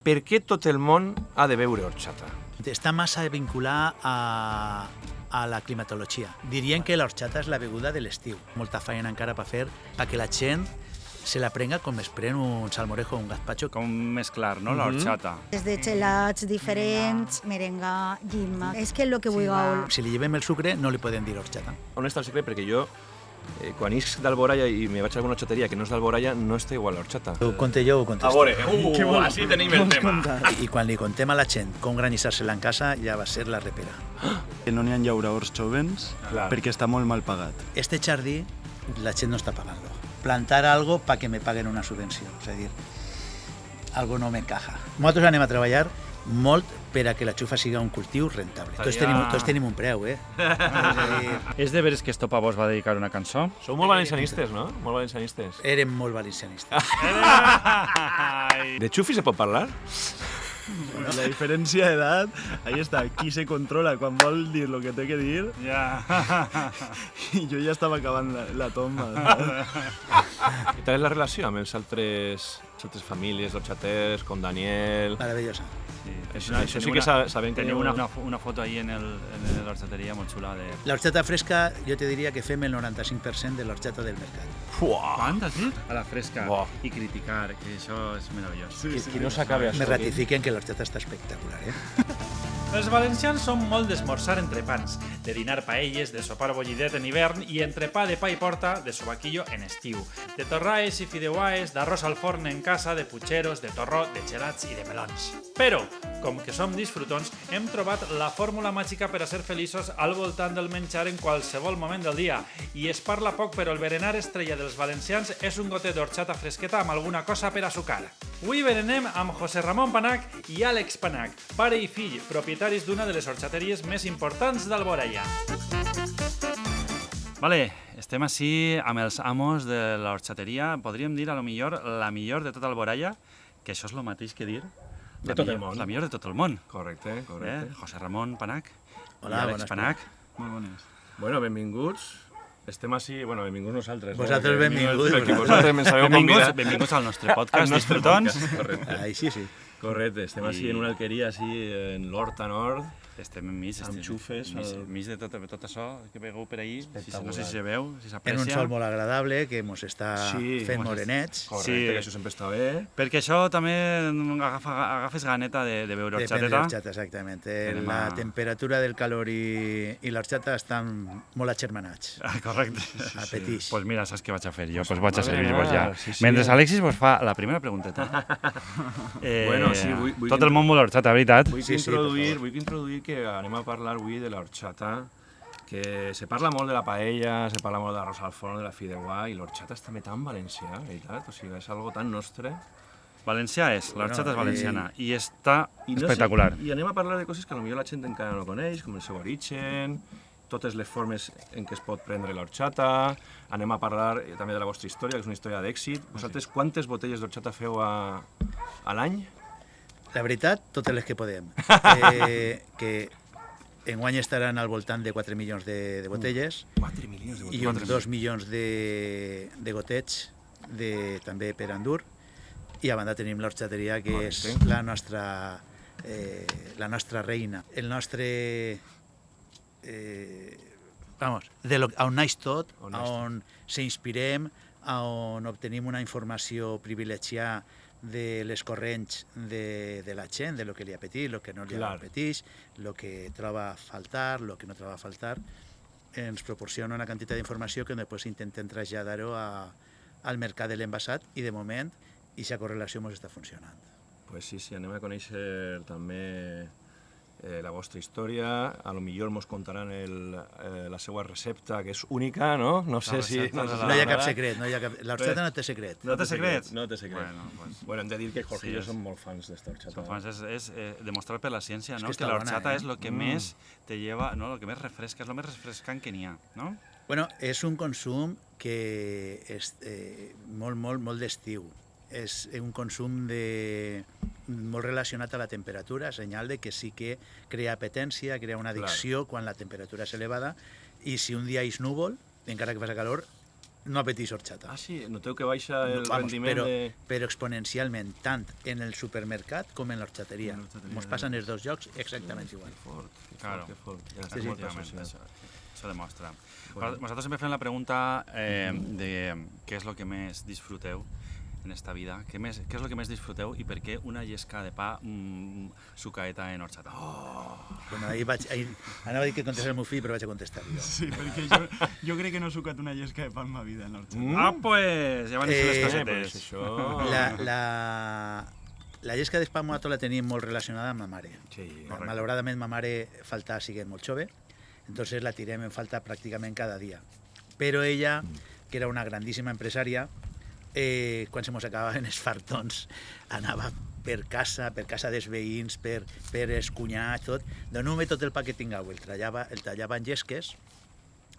Per què tot el món ha de beure horchata? Està massa vinculada a la climatologia. Dirien que l'horchata és la beguda de l'estiu. Molta feina encara per fer perquè la gent se la prenga com es pren un salmorejo o un gazpacho. Com més clar, no? L'horchata. Des de gelats diferents, merenga, llima. És que el que vulgueu. Si li llevem el sucre, no li podem dir horchata. On està el secret? Perquè jo, quan isc d'Alboraya i me vaig a alguna horchateria que no és d'Alboraya, no està igual l'horchata. Ho conté jo o ho contes A veure, així tenim el tema. I quan li contem a la gent com granissar-se-la en casa, ja va ser la repera. Que no n'hi ha llauradors jovens perquè està molt mal pagat. Este jardí, la gent no està pagant-lo. Plantar algo para que me paguen una subvenció. És a dir, algo no me encaja. Nosaltres anem a treballar molt per a que la xufa siga un cultiu rentable. Tots tenim un preu, eh? És de veres que Estopa vos va dedicar una cançó? Sou molt valencianistes, no? Molt valencianistes. Érem molt valencianistes. De xufi se pot parlar? Bueno, la diferència d'edat, ahí està, qui se controla quan vol dir el que té que dir, i jo ja estava acabant la tomba. I tal és la relació amb les altres famílies, horchaters, com Daniel... Maravillosa. Això sí que sabem que... Teniu una foto ahí en l'horchateria molt xula de... L'horchata fresca, jo te diria que fem el 95% de l'horchata del mercat. Quant has dit? A la fresca. Buah. I criticar, que això és meravellós. Qui no s'acabi això. Me ratifiquen que l'horchata està espectacular, eh? Els valencians són molt d'esmorzar entrepans, de dinar paelles, de sopar bollidet en hivern i entrepà de pa i porta, de sobaquillo en estiu, de torraes i fideuaes, d'arròs al forn en casa, de putxeros, de torró, de gelats i de melons. Però, com que som disfrutons, hem trobat la fórmula màgica per a ser feliços al voltant del menjar en qualsevol moment del dia. I es parla poc, però el berenar estrella dels valencians és un gotet d'horchata fresqueta amb alguna cosa per a sucar. Avui berenem amb José Ramon Panach i Àlex Panach, pare i fill, propietaris d'una de les horxateries més importants d'Alboraya. Vale, estem així amb els amos de l'horxateria. Podríem dir, a lo millor, la millor de tot Alboraya, que això és el mateix que dir... De tot el món. La millor de tot el món. Correcte, correcte. José Ramon Panach Hola, i Àlex Panach. Molt bones. Bueno, benvinguts. Estem així... Bueno, benvinguts nosaltres. Vosaltres benvinguts. Perquè vosaltres ens sabeu convidar. Benvinguts al nostre podcast, disfrutons. Correcte. Ai, sí. Correcte, estem així en una alqueria, així en l'Horta Nord. Estem enmig, Amb xufes, enmig de tot això que vegeu per ahir. No sé si se veu, si En s'aprecia. un sol molt agradable, que mos està fent morenets. Correcte, que això sempre està bé. Perquè això també agafes ganeta de beure Depèn de horchateta. l'horchata, exactament. Anem La a- temperatura del calor i l'horchata estan molt agermanats. Correcte. Apetix. Pues mira, saps què vaig a fer jo? Pues vaig a servir-vos ja. sí. Mentre Alexis vos fa la primera pregunteta. Bueno, sí, vull tot el món vol horchata, veritat? Vull introduir que anem a parlar avui de l'horchata, que se parla molt de la paella, se parla molt d'arròs al forn, de la fideuà, i l'horchata és també tan valencià, veritat? O sigui, és algo tan nostre. Valencià és, l'horchata és valenciana i està I no sé, espectacular. I anem a parlar de coses que potser la gent encara no coneix, com el seu origen, totes les formes en què es pot prendre l'horchata. Anem a parlar també de la vostra història, que és una història d'èxit. Vosaltres quantes botelles d'horchata feu a l'any? La veritat, totes les que podem. Que enguany estaran al voltant de 4 milions de botelles 4 milions de i uns 2 milions de gotets també per endur. I a banda tenim l'horxateria, que és la nostra reina. El nostre... on naix tot, on s'inspirem, on obtenim una informació privilegiada de les corrents de la gent, de lo que li apeteix, lo que no li apeteix, lo que troba a faltar, lo que no troba a faltar, ens proporciona una quantitat d'informació que després intentem traslladar-ho al mercat de l'envasat i de moment aquesta correlació ens està funcionant. Pues sí, anem a conèixer també la vostra història, a lo millor mos contaran la seva recepta, que és única, no? No sé si... No hi ha cap secret, l'horchata no té secret. No té secret? No té secret. Bueno, hem de dir que Jorge i jo som molt fans d'esta horchata. És demostrar per la ciència, no? que està Que l'horchata bona, és el que més te lleva, no? El que més refresca, és el més refrescant que n'hi ha, no? Bueno, és un consum que és molt d'estiu. És un consum molt relacionat a la temperatura, senyal de que sí que crea apetència, crea una addicció quan la temperatura és elevada, i si un dia és núvol, encara que faci calor, no apeteix horchata. Ah, sí? Noteu que baixa el rendiment però, de... però exponencialment, tant en el supermercat com en l'horchateria. Ens passen els dos llocs exactament igual. Claro. Que fort. Ja Sí, està molt efectivament, associat. això demostra. Nosaltres sempre fem la pregunta de què és el que més disfruteu en esta vida, què és el que més disfruteu i per què una llesca de pa sucaeta en horchata. Bueno, anava a dir que contestés el meu fill, però vaig a contestar jo. Sí, perquè jo crec que no he sucat una llesca de pa en ma vida en l'horchata. Ah, pues, ja van ser les Pues cosetes. això... La llesca d'espamoato la tenim molt relacionada amb ma mare. Sí, Malauradament, ma mare falta siguent molt jove, entonces la tirem en falta pràcticament cada dia. Però ella, que era una grandíssima empresària, quan se mos acabaven els fartons, anava per casa dels veïns, per els cunyats, tot, doneu-me tot el pa que tingueu, el tallava en llesques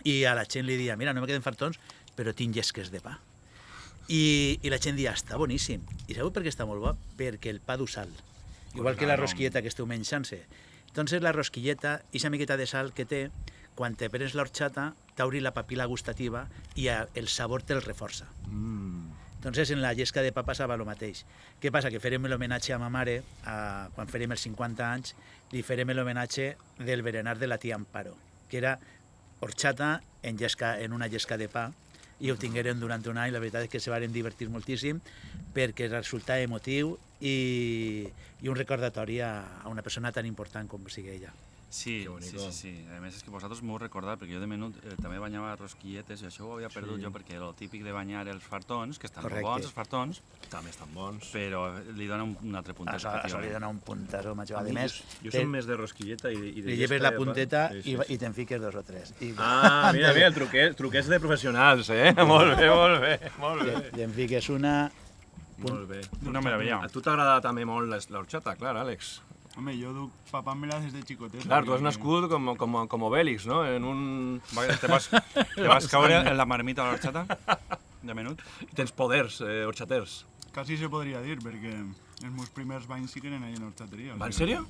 i a la gent li dia, mira, no me queden fartons, però tinc llesques de pa. I la gent dia, està boníssim. I sabeu per què està molt bo? Perquè el pa du sal. Igual que la rosquilleta que esteu menjant-se. Entonces la rosquilleta, aquesta miqueta de sal que té, quan te prens l'horchata, t'obri la papila gustativa i el sabor te'l reforça. Entonces en la llesca de pa passava el mateix. Què passa? Que farem l'homenatge a ma mare, quan farem els 50 anys, li farem l'homenatge del berenar de la tia Amparo, que era horchata en una llesca de pa, i ho tingueren durant un any. La veritat és que se van divertir moltíssim perquè resulta emotiu i un recordatori a una persona tan important com sigui ella. Sí. A més, és que vosaltres m'ho heu recordat, perquè jo de menut també banyava rosquilletes i això ho havia perdut jo, perquè el típic de banyar els fartons, que estan molt bons, els fartons, també estan bons. però li dona un altre puntet. Això li dona un puntasso major. A més, Jo soc més de rosquilleta i de li lleves la punteta i te'n fiques 2 o 3. Ah, mira, truquets de professionals, eh? Molt bé. I en fiques una... Molt bé. Una meravella. A tu t'agrada també molt l'horchata, clar, Àlex? Home, jo duc papant-me-la des de xicotet. Clar, tu has nascut com Obélix, no? En un... Te vas caure en la marmita de l'horchata de menut? I tens poders horchaters. Quasi se podria dir, perquè els meus primers banys sí que eren allà en horchateria. Va, en sèrio?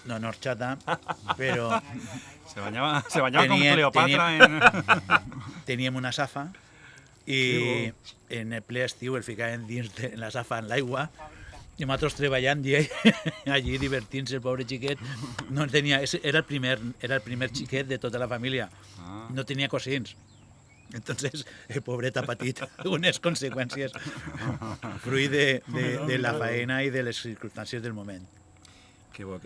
No en horchata, però Se bañaba con Cleopatra en... teníem una safa i en el ple estiu el ficaven dins de la safa en l'aigua i nosaltres treballant i ell allí divertint-se, el pobre xiquet. No tenia, era el primer xiquet de tota la família. No tenia cosins. Entonces, el pobret ha patit unes conseqüències fruit de la faena i de les circumstàncies del moment. Que bo.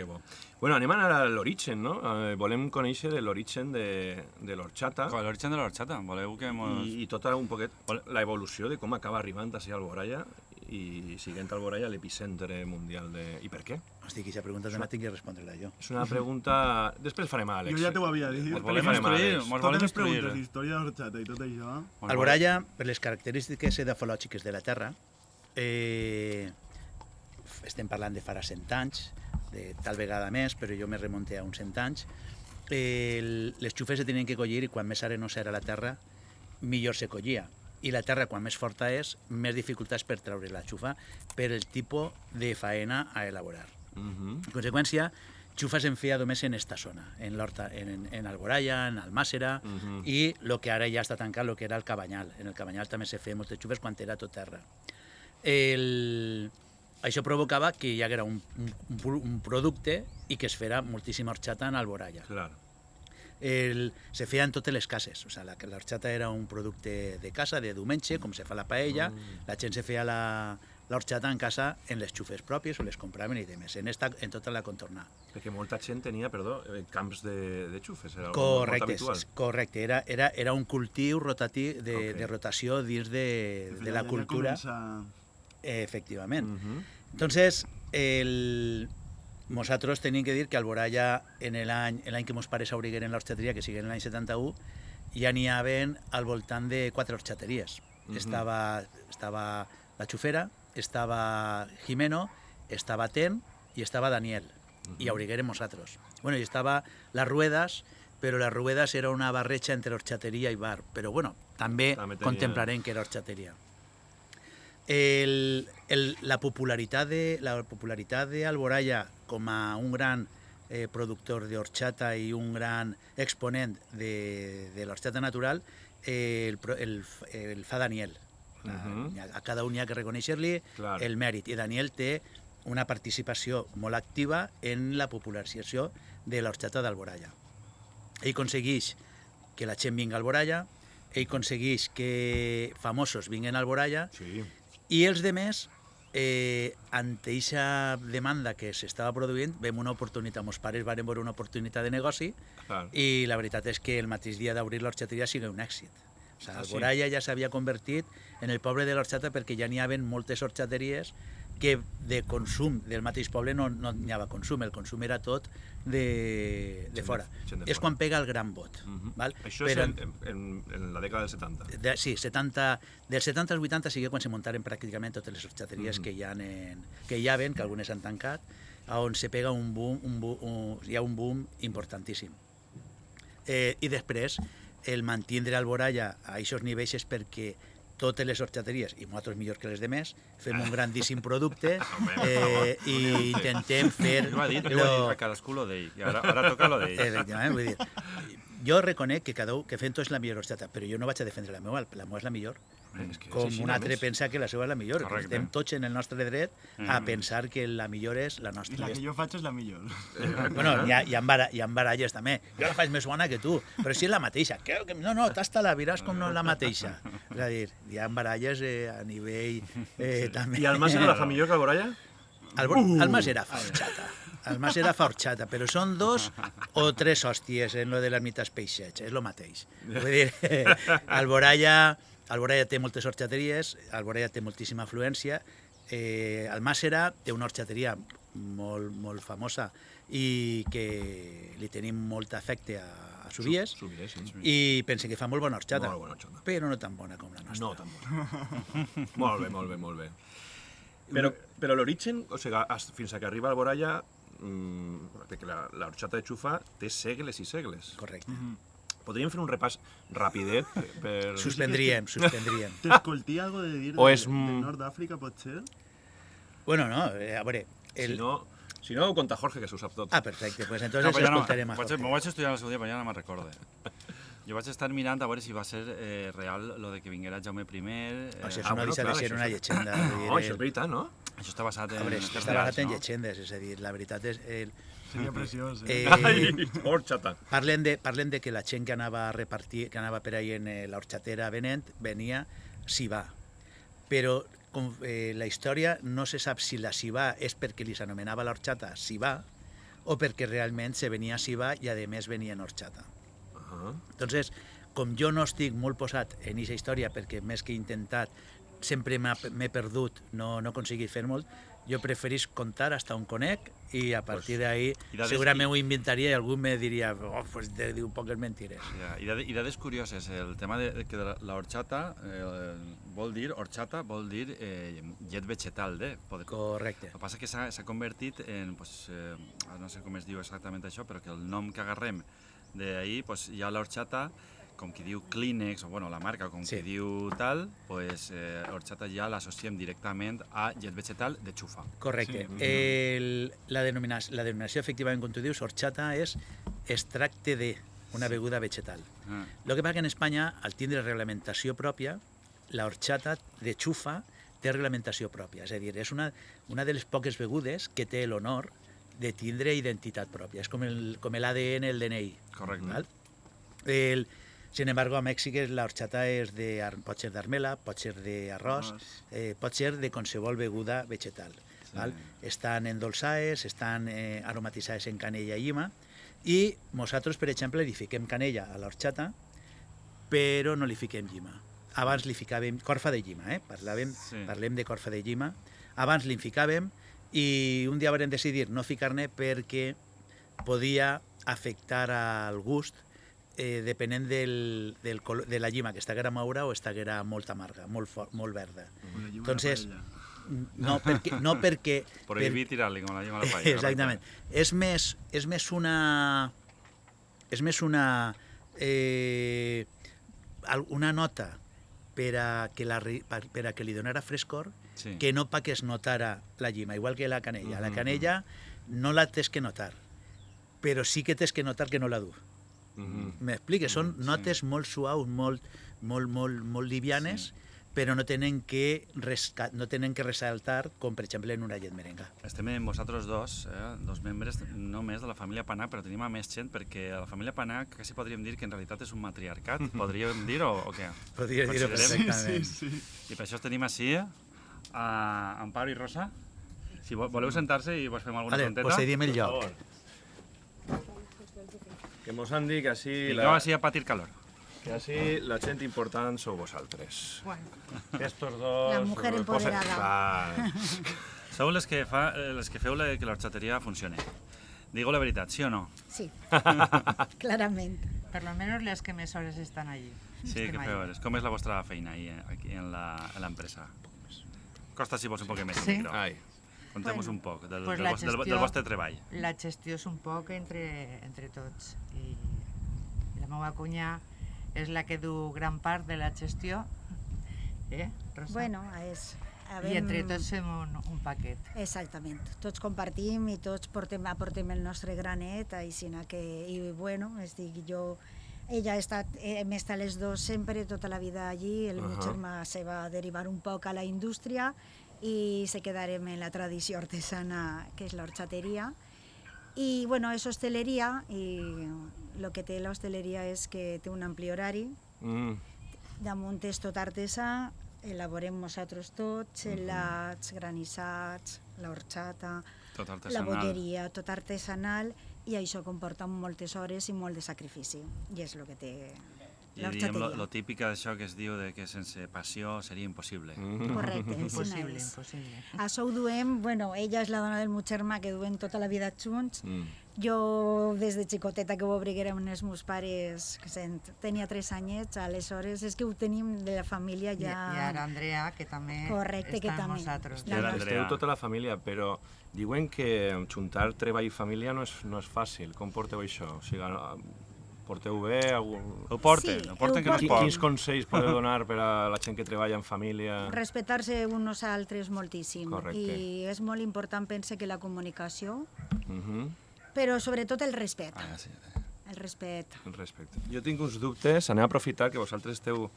Bueno, anem a l'origen, no? Volem conèixer l'origen de l'horchata L'origen de l'horchata. Voleu que mos... i tota un poquet l'evolució de com acaba arribant a ser Alboraya i siguent Alboraya l'epicentre mundial de... I per què? Hosti, aquesta pregunta també tinc que respondre-la jo. És una pregunta... Després farem a Àlex. Jo ja t'ho havia dit. Mos volem instruir. Totes les preguntes d'història d'horchata i tot això... Alboraya, per les característiques edafològiques de la terra, estem parlant de farà 100 anys, de tal vegada més, però jo me remonte a uns 100 anys, les xufes se tenien que collir i quan més arenosa era la terra, millor se collia. I la terra, quan més forta és, més dificultats per treure la xufa per el tipus de faena a elaborar. En conseqüència, xufa se'n feia només en esta zona, en l'horta, en Alboraya, en Almàssera, i el que ara ja està tancat, el que era el Cabanyal. En el Cabanyal també se feien moltes xufes quan era tot terra. Això provocava que hi haguera un producte i que es fera moltíssima horchata en Alboraya. Clar. Se feia en totes les cases, o sigui, l'horchata era un producte de casa, de diumenge, com se fa la paella, la gent se feia l'horchata en casa en les xufes pròpies o les compraven i demés, en tota la contorna. Perquè molta gent tenia, camps de xufes, era Correcte, molt habitual. Correcte, era un cultiu rotatiu de rotació dins de la cultura. Efectivament. Entonces, nosaltres tenim que dir que Alboraya, en l'any que mos pares obrigueren l'horxateria, que sigui en l'any 71, ja n'hi havia al voltant de 4 horxateries. Estava la Xufera, estava Jimeno, estava Ten i estava Daniel. I obrigueren nosaltres. Bueno, i estava les Ruedas, però les Ruedas era una barreja entre horxateria i bar. Però bueno, també contemplarem que era horxateria. La popularitat d'Alboraya com a un gran productor d'horchata i un gran exponent de l'horchata natural el fa Daniel. A cada un hi ha que reconèixer-li el mèrit. I Daniel té una participació molt activa en la popularització de l'horxata d'Alboraya. Ell aconsegueix que la gent vingui a Alboraya, ell aconsegueix que famosos vinguin a Alboraya, i els demés, ante aquesta demanda que s'estava produint, vam una oportunitat, mos pares varen veure una oportunitat de negoci, i la veritat és que el mateix dia d'obrir l'horxateria sigui un èxit. O sigui, Alboraya ja s'havia convertit en el poble de l'horxata perquè ja n'hi havia moltes horxateries que de consum del mateix poble no n'hi havia consum, el consum era tot de fora. És quan pega el gran vot. Això és en la dècada dels 70. Sí, dels 70 als 80 sí que quan se muntaren pràcticament totes les horxateries que hi ha, que algunes han tancat, on se pega un boom, hi ha un boom importantíssim. I després, el mantindre Alboraya a aquests nivells és perquè totes les horxateries, i nosaltres millor que les demés, fem un grandíssim producte i intentem fer... Ho ha dit, a cadascú lo d'ell, i ara toca lo d'ell. Efectivament, vull dir, jo reconec que cada un que fem tot és la millor horxata, però jo no vaig a defendre la meva és la millor. Com un altre pensa que la seva és la millor. Estem tots en el nostre dret a pensar que la millor és la nostra. I la que jo faig és la millor. Bueno, hi ha baralles també. Jo la faig més bona que tu, però si és la mateixa. No, tasta-la, viràs com no és la mateixa. És a dir, hi ha baralles a nivell també... I el Masera la fa millor que Alboraya? El Masera fa horxata. El Masera fa horxata, però són 2 o 3 hòsties en lo de les mites peixets, és el mateix. Vull dir, Alboraya té moltes horxateries, Alboraya té moltíssima afluència, el Masera té una horxateria molt famosa i que li tenim molt afecte a Subies, i pense que fa molt bona horxata, però no tan bona com la nostra. No tan bona. Molt bé. Però l'origen, o sigui, fins a que arriba a Alboraya, perquè l'horxata de Xufa té segles i segles. Correcte. Podríem fer un repàs rapidet per... Suspendríem. T'escolti algo de dir de Nord d'Àfrica, pot ser? Bueno, no, a veure... Si no, ho conta Jorge, que s'ho sap tot. Ah, perfecte, pues entonces escoltarem a Jorge. M'ho vaig estudiar el seu dia, però ja no me'n recorde. Jo vaig estar mirant a veure si va ser real lo de que vinguera Jaume I... Això no deixa de ser una llegenda. No, això és veritat, no? Això està basat en... Està basat en llegendes, és a dir, la veritat és... Seria preciós, Horxata. Parlem de que la gent que anava a repartir, que anava per ahí en l'horxatera venent, venia Sivà. Però la història no se sap si la Sivà és perquè li s'anomenava l'horxata Sivà o perquè realment se venia Sivà i a més venia en horxata. Entonces, com jo no estic molt posat en aquesta història perquè més que he intentat sempre m'he perdut, no he aconseguit fer molt, jo preferís contar hasta on conec i a partir d'ahí segurament ho inventaria i algú me diria pues diu poques mentires. I dades curioses, el tema de que la horxata vol dir llet vegetal. Correcte. El que passa que s'ha convertit en, no sé com es diu exactament això, però que el nom que agarrem d'ahir, hi ha l'horxata, com qui diu Kleenex, o bueno, la marca com qui diu tal, horxata ja l'associem directament a llet vegetal de Xufa. Correcte. La denominació, efectivament, com tu dius, horxata és extracte de una beguda vegetal. El que passa que en Espanya, al tindre reglamentació pròpia, la horxata de Xufa té reglamentació pròpia. És a dir, és una de les poques begudes que té l'honor de tindre identitat pròpia. És com l'ADN, el DNI. Correcte. Sin embargo, a Mèxic la horxata pot ser d'armela, pot ser d'arròs, pot ser de qualsevol beguda vegetal. Estan endolçades, estan aromatitzades en canella i llima, i nosaltres, per exemple, li fiquem canella a l'horxata, però no li fiquem llima. Abans li ficàvem corfa de llima, parlem de corfa de llima. Abans li ficàvem i un dia vam decidir no ficar-ne perquè podia afectar al gust depenent de la llima, que estiguera maura o estiguera molt amarga, molt verda. Entonces, no perquè... Prohibir tirar-li com la llima a la paella. Exactament. És més una nota per a que li donara frescor que no perquè es notara la llima, igual que la canella. La canella no la tens que notar, però sí que tens que notar que no la du. M'expliques? Són notes molt suaus, molt livianes, però no tenen que ressaltar com, per exemple, en una llet merenga. Estem amb vosaltres dos membres només de la família Panac, però tenim a més gent perquè la família Panac quasi podríem dir que en realitat és un matriarcat. Podríem dir o què? Podria dir-ho perfectament. I per això tenim així a Amparo i Rosa. Si voleu sentar-se i vos fem alguna pregunteta. Pues cedim el lloc. Que mos han dit que així... Vingueu així a patir calor. Que així la gent important sou vosaltres. Bueno, Estos dos... La mujer empoderada. Clar. Sou les que feu que l'horchateria funcione. Digo la veritat, sí o no? sí, claramente. Por lo menos las que més hores estan allí. Sí, que feu hores. Com és la vostra feina ahí, aquí en l'empresa? Costa si vols un poc més. Sí. Micro. Ai. Contem-nos Bueno, un poc del pues la vostre treball. La gestió és un poc entre tots. I la meva cunya és la que du gran part de la gestió. Rosa? Bueno, I entre tots fem un paquet. Exactament. Tots compartim i tots aportem el nostre granet, i bueno, ella hem estat les dos sempre, tota la vida allí, el meu germà se va derivar un poc a la indústria i se quedarem en la tradició artesana que és l'horchateria. I bueno, és hosteleria i el que té l'hostaleria és que té un ampli horari, damunt és tot artesà, elaborem nosaltres tots, gelats, granissats, l'horchata, Tot la artesanal. bolleria, tot artesanal, i això comporta moltes hores i molt de sacrifici, i és el que té I diríem l'horchateria. lo típic d'això que es diu de que sense passió seria impossible. Correcte, Impossible, és. impossible. Això ho duem, bueno, ella és la dona del meu germà que duem tota la vida junts. Jo, des de xicoteta que ho obriguérem els meus pares, que tenia 3 anyets, aleshores és que ho tenim de la família I ja... ara Andrea, que també Correcte, que està amb també. nosaltres. I ara Esteu Andrea. tota la família, però diuen que juntar treball i família no és fàcil. Com porteu això? O sigui, porteu bé? Ho porten, Sí, ho porten que no es ho pot. Quins consells podeu donar per a la gent que treballa en família? Respectar-se uns altres moltíssim. Correcte. I és molt important, pense, que la comunicació, Mhm. però sobretot el respecte. Ah, sí. El respecte. Respecte. Jo tinc uns dubtes, anem a aprofitar que vosaltres esteu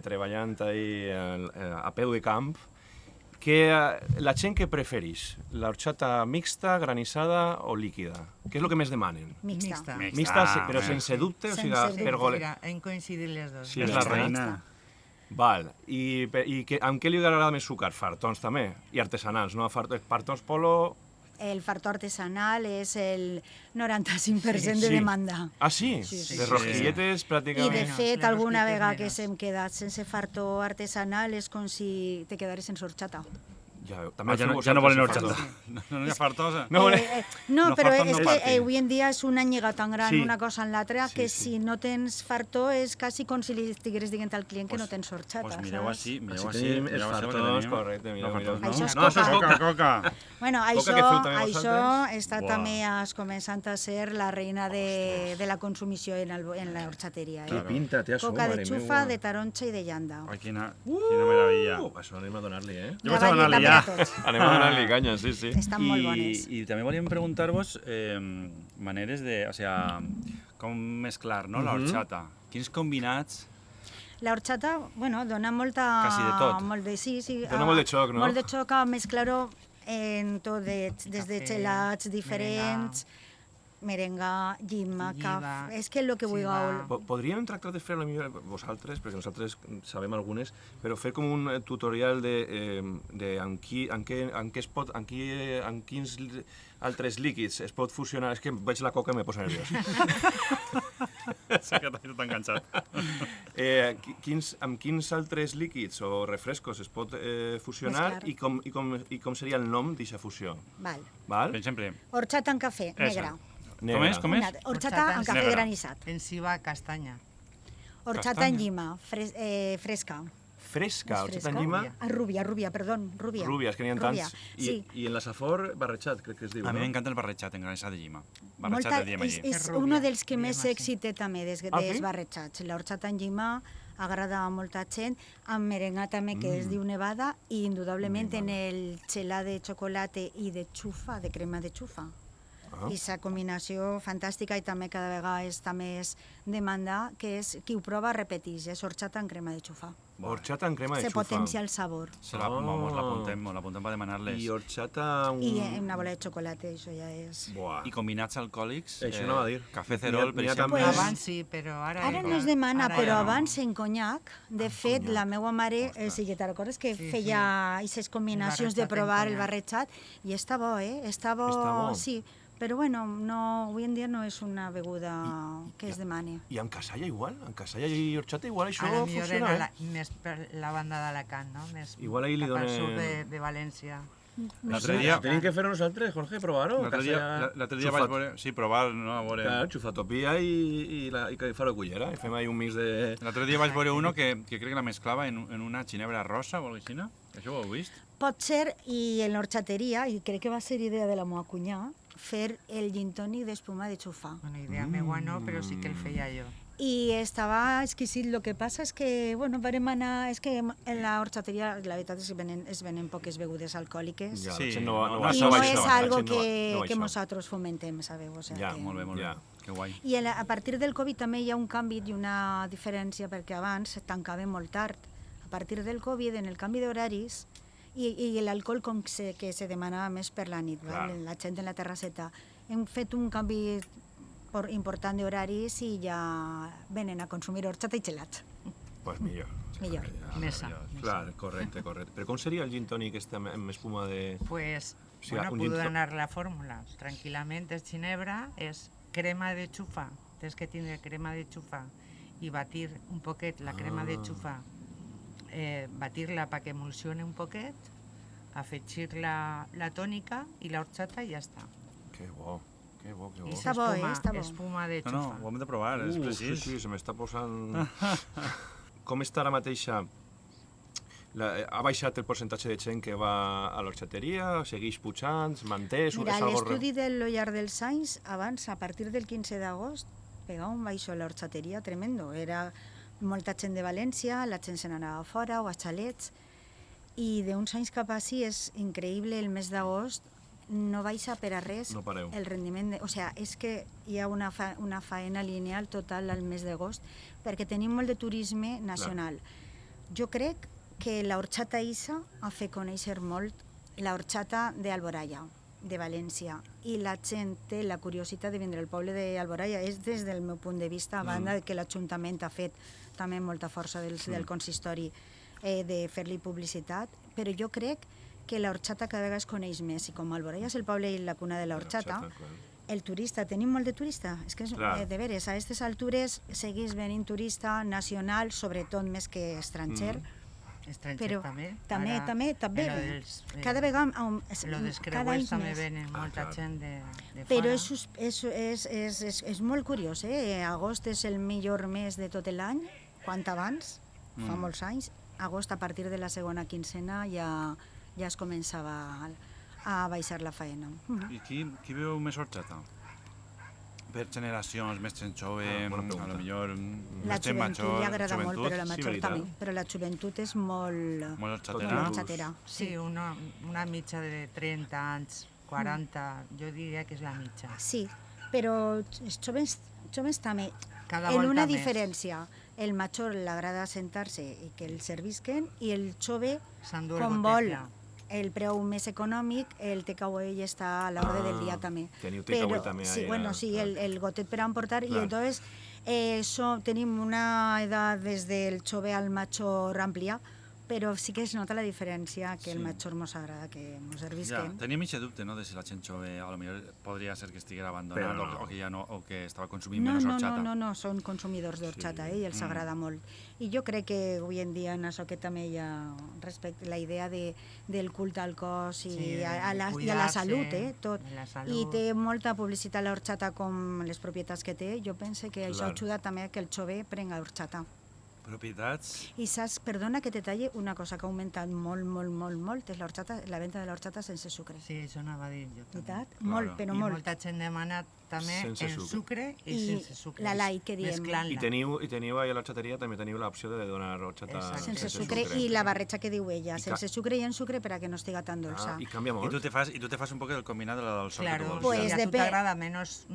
treballant ahí a peu de camp, que la gent que preferís, l'horchata mixta, granissada o líquida? Què és el que més demanen? Mixta. Mixta, però sense dubte, o sigui, Sense per gole... Mira, hem coincidit les dos. Sí, és la reina. Val. I amb què li agrada més sucar? Fartons també, i artesanals, no? Fartons polo... El fartó artesanal és el 95% de Sí. demanda. Ah, sí? Sí, sí, De sí. rosquilletes, I pràcticament... de Menos, fet, les alguna rosquilles vegada que menos. s'hem quedat sense fartó artesanal és com si te quedares sense horchata. Ja, Ah, també ja, feu ja no volen vosaltres horchata. fartons. No hi ha fartosa. No, No, No, però fartón és no que party. avui en dia és una lliga tan gran Sí. una cosa en l'altra que Sí, sí. si no tens fartó és quasi com si li estigueres dient al client que no tens horchata, Pues mireu saps? així, mireu Així així. tenim els mireu així, fartons, tenim. correcte, mireu, No, fartons, mireu. Això és No, això és coca. Coca. Bueno, que feu també això vosaltres? està Buah. també començant a ser la reina de la consumició en la horchateria. Que pinta té això, Coca de mare xufa, meua. de taronja i de llanda. Ai, quina meravella. Això anem a donar-li, eh? Jo vaig a donar-li ja. Anem a donar-li canya, sí, sí. Estan molt bones. I també volíem preguntar-vos maneres de... O sea, com mesclar, no?, la horchata. Quins combinats... La horchata, bueno, dona molta... Quasi de tot. Molt de, sí, sí. Dona molt de xoc, no? Molt de xoc a mesclar-ho en tot, des de Cafè, gelats diferents, merenga, llima, Lliva, cafè... És que el que vulgueu... Podríem tractar de fer, potser vosaltres, perquè nosaltres sabem algunes, però fer com un tutorial de en què es pot, en quins altres líquids es pot fusionar. És que veig la coca i me posa nerviós. Sí que t'he tot enganxat. Amb quins altres líquids o refrescos es pot fusionar Mesclar. i com seria el nom d'aquesta fusió? Val. Val? Per exemple, Horchata en cafè, negra. com és? Una, horchata en cafè Negra. granissat. En Siva, castanya. Horchata en llima, fresca. Fresca, És horchata en fresca? llima. Ah, rúbia, perdó, rúbia. Rúbia, és que n'hi ha Rúbia, tants. sí. I en la safor, barrejat, crec que es diu, a mi no? m'encanta el barrejat en granissat de llima. Molta, Barrejat de llima allí. és rúbia, un dels que diem més així. èxit té també Ah, sí? dels barrejats. L'horchata en llima agrada a molta gent, amb merenga també, que es diu nevada, i indudablement en el gelà de xocolata i de xufa, de crema de xufa. Aquesta combinació fantàstica i també cada vegada està més demanda, que és qui ho prova repeteix, és horchata en crema de xufa. Horchata en crema de Se xufa. potencia el sabor. Vamos, l'apuntem per demanar-les. I horchata... I una bola de xocolata, això ja és... Buah. I combinats alcohòlics, Això anava a dir. cafè cerol, per N'hi ha exemple. també- Abans sí, però ara... Ara ja- no es demana, ara però ja no. abans en conyac. De fet, la meva mare, sí que te'n recordes, que Sí, feia aquestes combinacions de barrejat en provar el conyac. barrejat, i està bo, Està bo, Està bo. sí. Però bueno, no, avui en dia no és una beguda que es demani. I amb casalla igual? Amb casalla i horchata igual això Ara millor funciona, era més per la banda d'Alacant, no? Més Igual ahí li cap al donen- sud de València. L'altre dia... Tenim que fer nosaltres, Jorge, provar-ho. L'altre dia vaig veure... Sí, provar, no? A veure... Clar, xufatopia i que fa la cullera. I fem ahí un mix de... L'altre dia vaig veure uno que crec que la mesclava en una ginebra rosa o alguna cosa així. Això ho heu vist? Pot ser, i en l'horxateria, i crec que va ser idea de la meva cunyà, fer el gin tònic d'espuma de xufa. Una idea meua no, però sí que el feia jo. I estava exquisit. Lo que passa és que, bueno, varem anar... És que en la horxateria, la veritat és que es venen poques begudes alcohòliques. Ja, Sí, la gent no, va I això, no això, és la algo gent no va- no va que això. nosaltres fomentem, sabeu? O sea Ja, que... Molt bé, molt bé. Ja. Que guai. I a partir del Covid també hi ha un canvi i una diferència, perquè abans tancàvem molt tard. A partir del Covid, en el canvi d'horaris, i l'alcohol que se demanava més per la nit, Clar. val? La gent en la terrasseta. Hem fet un canvi important d'horaris i ja venen a consumir horchata i gelats. Pues millor. Millor. Mesa. Clar, correcte. Però com seria el gin tònic este amb espuma de... Pues, Sí, bueno, un puedo gin to- donar la fórmula. Tranquilament, és ginebra, és crema de xufa. Tens que tindre crema de xufa i batir un poquet la crema de xufa, batir-la perquè emulsione un poquet, afegir la tònica i la horchata i ja està. Que bo, que bo, que bo. I Està bo, espuma, està bo. espuma de No, xufa. ho hem de provar, és Sí, precís. sí, se m'està posant... Com està ara mateixa? Ha baixat el percentatge de gent que va a l'horxateria? Segueix pujant? Manté? Mira, l'estudi del llarg dels anys, abans, a partir del 15 d'agost, pegava un baixo a l'horxateria tremendo. Era molta gent de València, la gent se n'anava fora o a xalets, i d'uns anys cap així és increïble, el mes d'agost no baixa per a res No pareu. el rendiment. O sigui, és que hi ha una faena lineal total al mes d'agost, perquè tenim molt de turisme nacional. Jo crec que la horchata Isa ha fet conèixer molt la horchata d'Alboraya, de València, i la gent té la curiositat de vindre al poble d'Alboraya. És des del meu punt de vista, a banda que l'Ajuntament ha fet també molta força del consistori de fer-li publicitat, però jo crec que la horchata cada vegada es coneix més, i com Alboraya és el poble i la cuna de la horchata, el turista, tenim molt de turista, és que és, Clar. de veres, a aquestes altures segueix venint turista nacional, sobretot més que estranger, Estranger però també. també, Ara, també, en lo dels, cada vegada, lo dels cada any creuers també més. venen molta clar. gent de Però fora. és molt curiós, agost és el millor mes de tot l'any, quant abans, fa molts anys, agost a partir de la segona quincena ja es començava a baixar la faena. I qui veu més horchata? Per generacions, més gent jove, bona pregunta. a lo millor La més gent joventut major, li agrada molt, però la sí, major veritat. també. Però la joventut és molt... molt molt horchatera. horchatera. Sí, una mitja de 30 anys, 40, jo diria que és la mitja. Sí, però els joves també. Cada En volta una més. diferència, el major l'agrada sentar-se i que el servisquen, i el jove, S'endú el com vol gotella. el preu més econòmic, el takeaway està a l'ordre del dia també. teniu takeaway també sí, ahí, bueno, ah, sí, clar. el gotet per emportar, Clar. i entonces tenim una edat des del jove al major àmplia, però sí que es nota la diferència, que el major mos agrada que mos Ja, servisquen. teníem aquest dubte, no?, de si la gent jove a lo millor podria ser que estiguera abandonat Però no. o que ja no, o que estava consumint No, menys no, horchata. no, són consumidors d'horchata, i els agrada molt. I jo crec que avui en dia en això que també hi ha respecte la idea del culte al cos i, Sí, a la cuidar-se, salut, tot. de la I salut. té molta publicitat l'horchata com les propietats que té. Jo penso que això Clar. ajuda també que el jove prenga horchata. Propietats... I saps, perdona que te talle, una cosa que ha augmentat molt, és la venda de l'horchata sense sucre. Sí, això anava a dir jo també. Veritat? Molt, però I molt. molta gent demana també Sense en sucre. sucre i sense sucre. la light que diem. I teniu a l'horxateria també teniu l'opció de donar horxata Exacte. Sense sucre i la barreja que diu ella, sense sucre i en sucre per a que no estiga tan dolça. I canvia Y molt. tú te fas un poco el combinado de la del sol que Claro, tú Pues si a tu depèn. t'agrada menos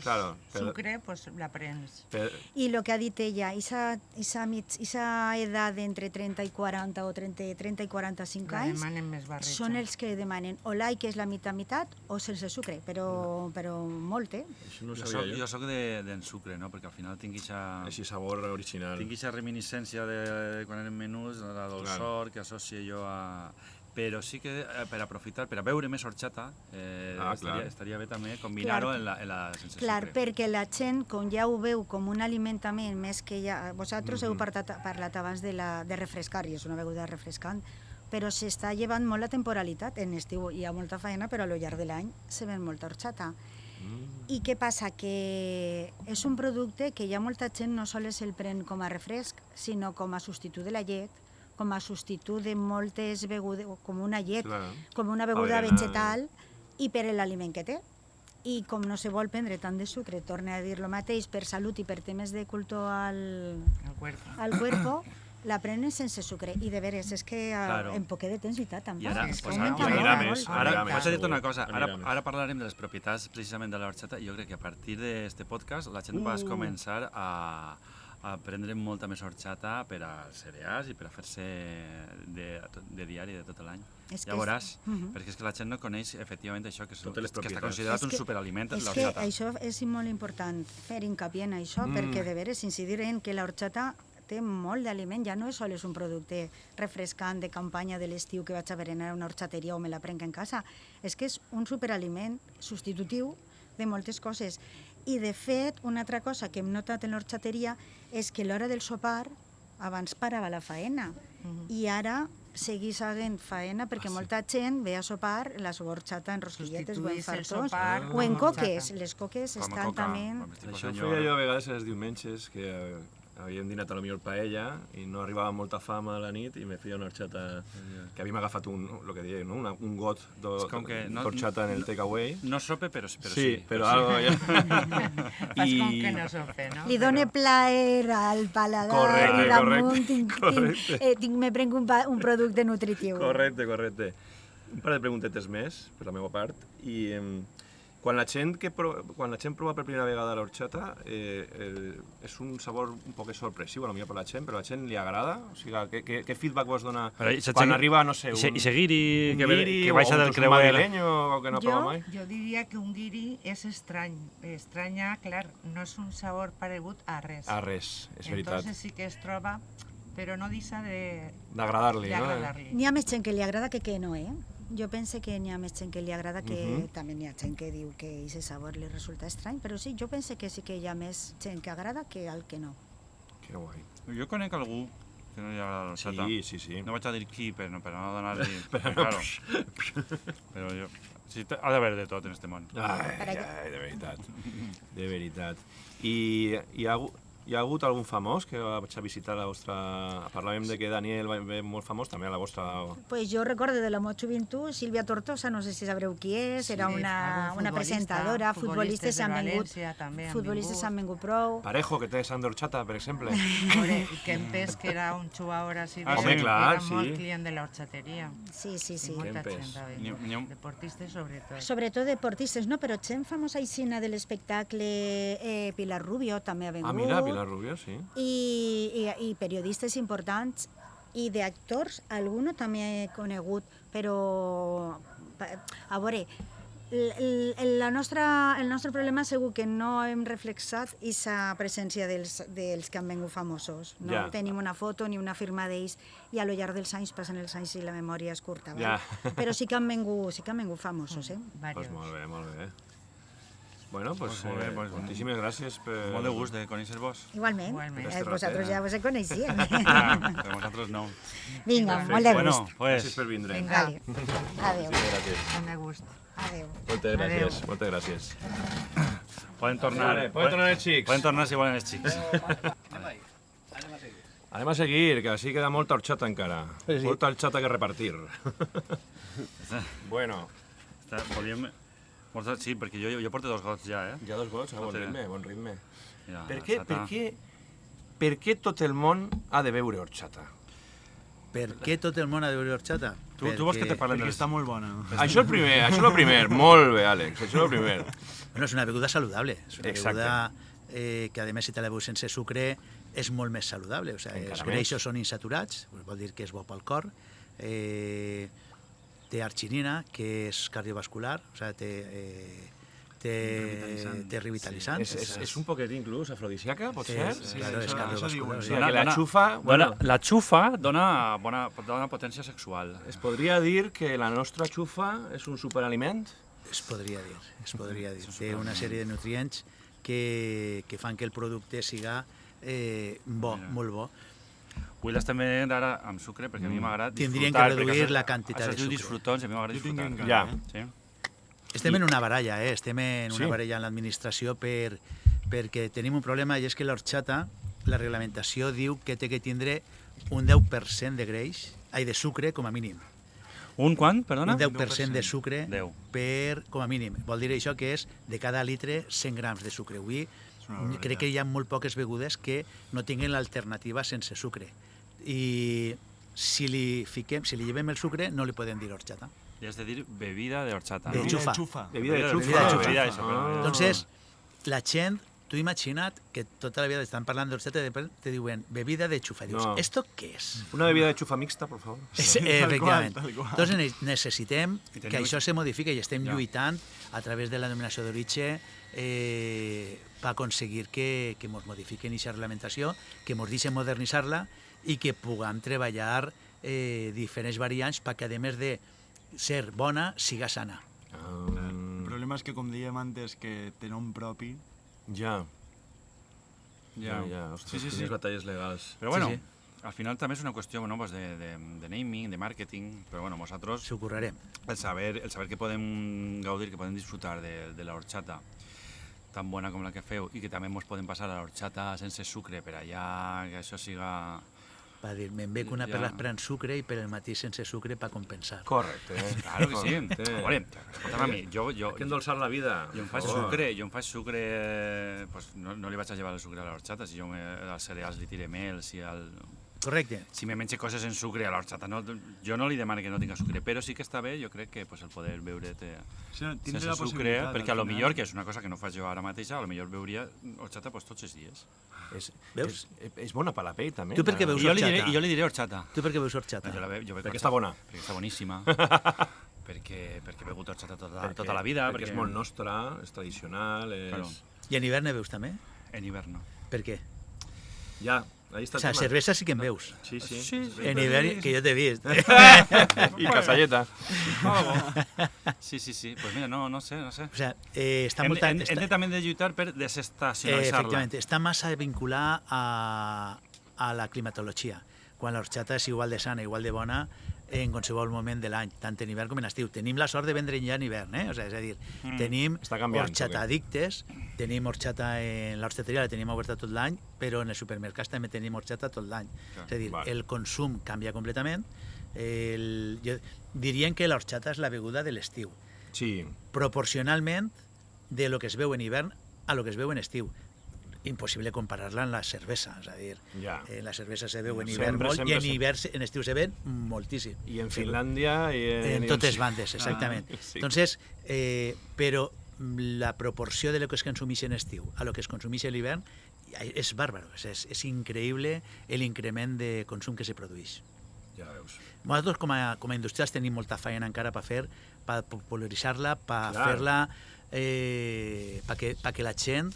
Claro, pero- sucre, pues la prens. I el que ha dit ella, esa edat entre 30 i 40 o 30 i 45 La anys, demanen més barreja. són els que demanen o light, que és la meitat, o sense sucre, però molt, eh? Això no ho Jo sabia soc, jo. jo soc d'en sucre, no? Perquè al final tinc Així sabor original. aquesta reminiscència de quan érem menús, de la dolçor que associo jo a... Però sí que per aprofitar, per a beure més horxata, clar. estaria bé també combinar-ho Clar. en la sense Clar, sucre. perquè la gent, com ja ho veu com un alimentament més que ja... Vosaltres heu parlat abans de refrescar, i és una beguda refrescant, però s'està llevant molt la temporalitat. En estiu hi ha molta feina, però a lo llarg de l'any se ven molta horxata. I què passa? Que és un producte que ja molta gent no sols el pren com a refresc, sinó com a substitut de la llet, com a substitut de moltes begudes, com una llet, Clar. com una beguda Avena. vegetal, i per l'aliment que té. I com no se vol prendre tant de sucre, torna a dir el mateix, per salut i per temes de culto El cuerpo. al cuerpo, la prenen sense sucre. I de veres, és que Claro. en poquet de temps i tant, I ara, És que pues, augmenta ara, molt, més. molt. Ara, Anirà més, vaig a dir una segur. cosa, Anirà més. ara parlarem de les propietats precisament de l'horxata i jo crec que a partir d'aquest podcast la gent va començar a prendre molta més horxata per als cereals i per a fer-se de diari de tot l'any. És que Ja veuràs, és- perquè és que la gent no coneix efectivament això, que, Totes les que està propietats. considerat És un que- superaliment, És que l'horxata. això és molt important, fer hincapié en això, perquè de veres incidir en que l'horxata té molt d'aliment, ja no és sols un producte refrescant de campanya de l'estiu que vaig a berenar a una horxateria o me la prenc en casa, és que és un superaliment substitutiu de moltes coses. I de fet, una altra cosa que hem notat en l'horxateria és que a l'hora del sopar abans parava la faena i ara seguís havent faena perquè molta gent ve a sopar la seva horxata en rosquilletes o en Substituís el fartons sopar o en amb coques. horchata. Les coques Com a estan coca, també... quan m'estic Això posant feia jo a vegades els diumenges, que havíem dinat a la millor paella i no arribava molta fam a la nit i me feia una horxata, que havíem agafat lo que deia, no? un got És com que no- d'horxata en el takeaway. No sope, però sí. Sí, però algo ja... Fas com que no sope, no? Li dóna plaer al paladar Correcte, i damunt correcte. me prenc un producte nutritiu. Correcte, correcte. Un par de preguntetes més, per la meva part. I quan la gent prova per primera vegada l'horxata, és un sabor un poc sorpresiu, potser per la gent, però a la gent li agrada? O sigui, què feedback vos dona quan arriba, no sé, I seguir guiri que baixa o del un creuer. madrileño que no ha provat mai? Jo diria que un guiri és estrany. Estranya, clar, no és un sabor paregut a res. A res, és veritat. Entonces sí que es troba, però no deixa D'agradar-li, no? d'agradar-li. N'hi ha més gent que li agrada que no, eh? Jo pense que n'hi ha més gent que li agrada que també n'hi ha gent que diu que aquest sabor li resulta estrany, però sí, jo pense que sí que hi ha més gent que agrada que el que no. Que guai. Jo conec algú que no li agrada l'horxata. Sí. No vaig a dir qui, per no donar-li... Claro. Però jo... Sí, ha d'haver de tot en este món. Ai, de veritat. De veritat. I hi ha hagut algun famós que vaig a visitar la vostra... Parlàvem de que Daniel va ser molt famós, també a la vostra... Pues jo recordo de la Mocho Vintú, Sílvia Tortosa, no sé si sabreu qui és, era Sí, una algun presentadora, futbolistes de han vengut, València també han futbolistes vingut. han vengut prou. Parejo, que té sang d'horxata, per exemple. Hombre, y Kempes, que era un jugador así de... Home, clar, era sí. molt client de la horxateria. Sí. I molta Kempes. gent ha N'hi vingut. ha un- Deportistes sobretot. Sobretot deportistes, no? Però gent famosa aixina de l'espectacle, Pilar Rubio també ha vengut. Mira, Pilar Rubio, sí. I periodistes importants i d'actors, alguno també he conegut, però a veure, el nostre problema segur que no hem reflexat aquesta presència dels que han vengut famosos. No Ja. tenim una foto ni una firma d'ells i a lo llarg dels anys passen els anys i la memòria és curta. Ja. Val? Però sí que han vengut famosos, eh? Pues molt bé, molt bé. Bueno, pues, Pues molt bé, pues, moltíssimes gràcies per... Molt de gust de conèixer-vos. Igualment, Igualment. vosaltres ja vos coneixíem. Però vosaltres no. Vinga, molt de Bueno, gust. pues... Gràcies per vindre. Vinga. Vale. Adéu. Gràcies. Tant de gust. Adéu. Moltes gràcies, moltes gràcies. Poden tornar... Poden tornar els xics. Poden tornar si volen els xics. Anem a seguir, que així queda molta horxata encara. Molta horxata que repartir. Bueno, Volíem Sí, perquè jo porto 2 gots ja, eh? Ja 2 gots, bon ritme, bon ritme. Mira, Per què tot el món ha de beure horchata? Per què tot el món ha de beure horchata? Tu vols que te parlem Perquè de està molt bona. Això és el primer. Molt bé, Àlex, això és el primer. Bueno, és una beguda saludable. És una Exacte. beguda que, a més, si te la beus sense sucre, és molt més saludable. O sigui, els greixos són insaturats, vol dir que és bo pel cor. Té arginina, que és cardiovascular, o sigui, té revitalitzant. És un poquet inclús afrodisíaca, pot ser? Claro, és cardiovascular. O sigui, que la xufa... Bueno, La xufa dona potència sexual. es podria dir que la nostra xufa és un superaliment? Es podria dir. Té una sèrie de nutrients que fan que el producte siga bo, molt bo. Vull l'estem venent ara amb sucre, perquè a mi m'agrada disfrutar. Tindrien que reduir la quantitat de sucre. Això sucre. disfrutons, a mi m'agrada disfrutar. Ja. Sí. Estem en una baralla, estem en una Sí. baralla en l'administració perquè tenim un problema i és que l'horchata, la reglamentació diu que té que tindre un 10% de greix, de sucre com a mínim. Un quant, perdona? Un 10% de sucre 10. com a mínim. Vol dir això que és de cada litre 100 grams de sucre. Avui crec que hi ha molt poques begudes que no tinguin l'alternativa sense sucre. I si li llevem el sucre no li podem dir horchata. I has de dir bebida de horchata. De no? xufa. Bebida de Bebida de xufa. xufa. Bebida de xufa. Entonces, la gent, tu imagina't que tota la vida estan parlant d'horchata i te diuen bebida de xufa. Dius, No. ¿esto qué es? Una bebida de xufa mixta, por favor. Efectivament. tal qual. Entonces necessitem I que tenim- això se modifiqui i estem Ja. lluitant a través de la denominació d'origen per aconseguir que ens modifiquen aquesta reglamentació, que ens deixen modernitzar-la i que puguem treballar diferents variants perquè, a més de ser bona, siga sana. El problema és que, com dèiem antes, que té nom propi. Ja. Ja. Ostres, Sí. quines batalles legals. Però bueno, Sí, sí. al final també és una qüestió bueno, pues de naming, de marketing, però bueno, nosaltres S'ho currarem. el saber que podem gaudir, que podem disfrutar de la horchata tan bona com la que feu i que també ens podem passar a la horchata sense sucre per allà, que això siga... Va dir, me'n bec una per l'esperar sucre i per el matí sense sucre per compensar. Correcte. Claro que sí. Correcte. A veure, escolta'm a mi, jo Hay que endolçar la vida. em faig por favor. sucre, pues no li vaig a llevar el sucre a l'horchata, si jo als cereals li tire mel, Correcte. si me menjo coses en sucre a l'horchata, no, jo no li demano que no tinga sucre, però sí que està bé, jo crec que pues, el poder beure Sí, tindre sense la sucre, possibilitat, perquè al a lo final. millor, que és una cosa que no faig jo ara mateix, a lo millor veuria horchata pues, tots els dies. Veus? És bona per la pell, també. Tu per què veus I horchata? jo li diré horchata. Tu per què veus horchata? Jo veig Perquè està bona. Perquè està boníssima. perquè he begut horchata tota la vida. Perquè és molt nostra, és tradicional, és... Claro. I en hivern ne veus també? En hivern no. Per què? Ja, ahí està O el sigui, tema. cervesa sí que en veus. Sí, sí. Sí, En hivern, que jo t'he vist. I casalleta. Sí. Pues mira, no sé. O sigui, està Hem molt... de també de lluitar per desestacionalitzar-la. Efectivament, està massa vinculada a la climatologia. Quan l'horchata és igual de sana, igual de bona, en qualsevol moment de l'any, tant en hivern com en estiu. Tenim la sort de vendre ja en hivern, O sigui, és a dir, tenim Està canviant, horchata també. addictes, tenim horchata en l'horxateria, la tenim oberta tot l'any, però en els supermercats també tenim horchata tot l'any. Clar, És a dir, vale. el consum canvia completament. Jo dirien que l'horchata és la beguda de l'estiu, Sí. proporcionalment de lo que es veu en hivern a lo que es veu en estiu. Impossible comparar-la amb la cervesa, és a dir, Ja. la cervesa se veu en Sempre, hivern molt sempre, i en sempre. hivern, en estiu se ven moltíssim. I en Finlàndia... I En totes bandes, exactament. sí. Entonces, però la proporció de lo que es consumeix en estiu a lo que es consumeix en l'hivern és bàrbaro, és increïble l'increment de consum que se produeix. Ja veus. Nosaltres com a industrials tenim molta feina encara per fer, per popularitzar-la, per Clar. fer-la, perquè la gent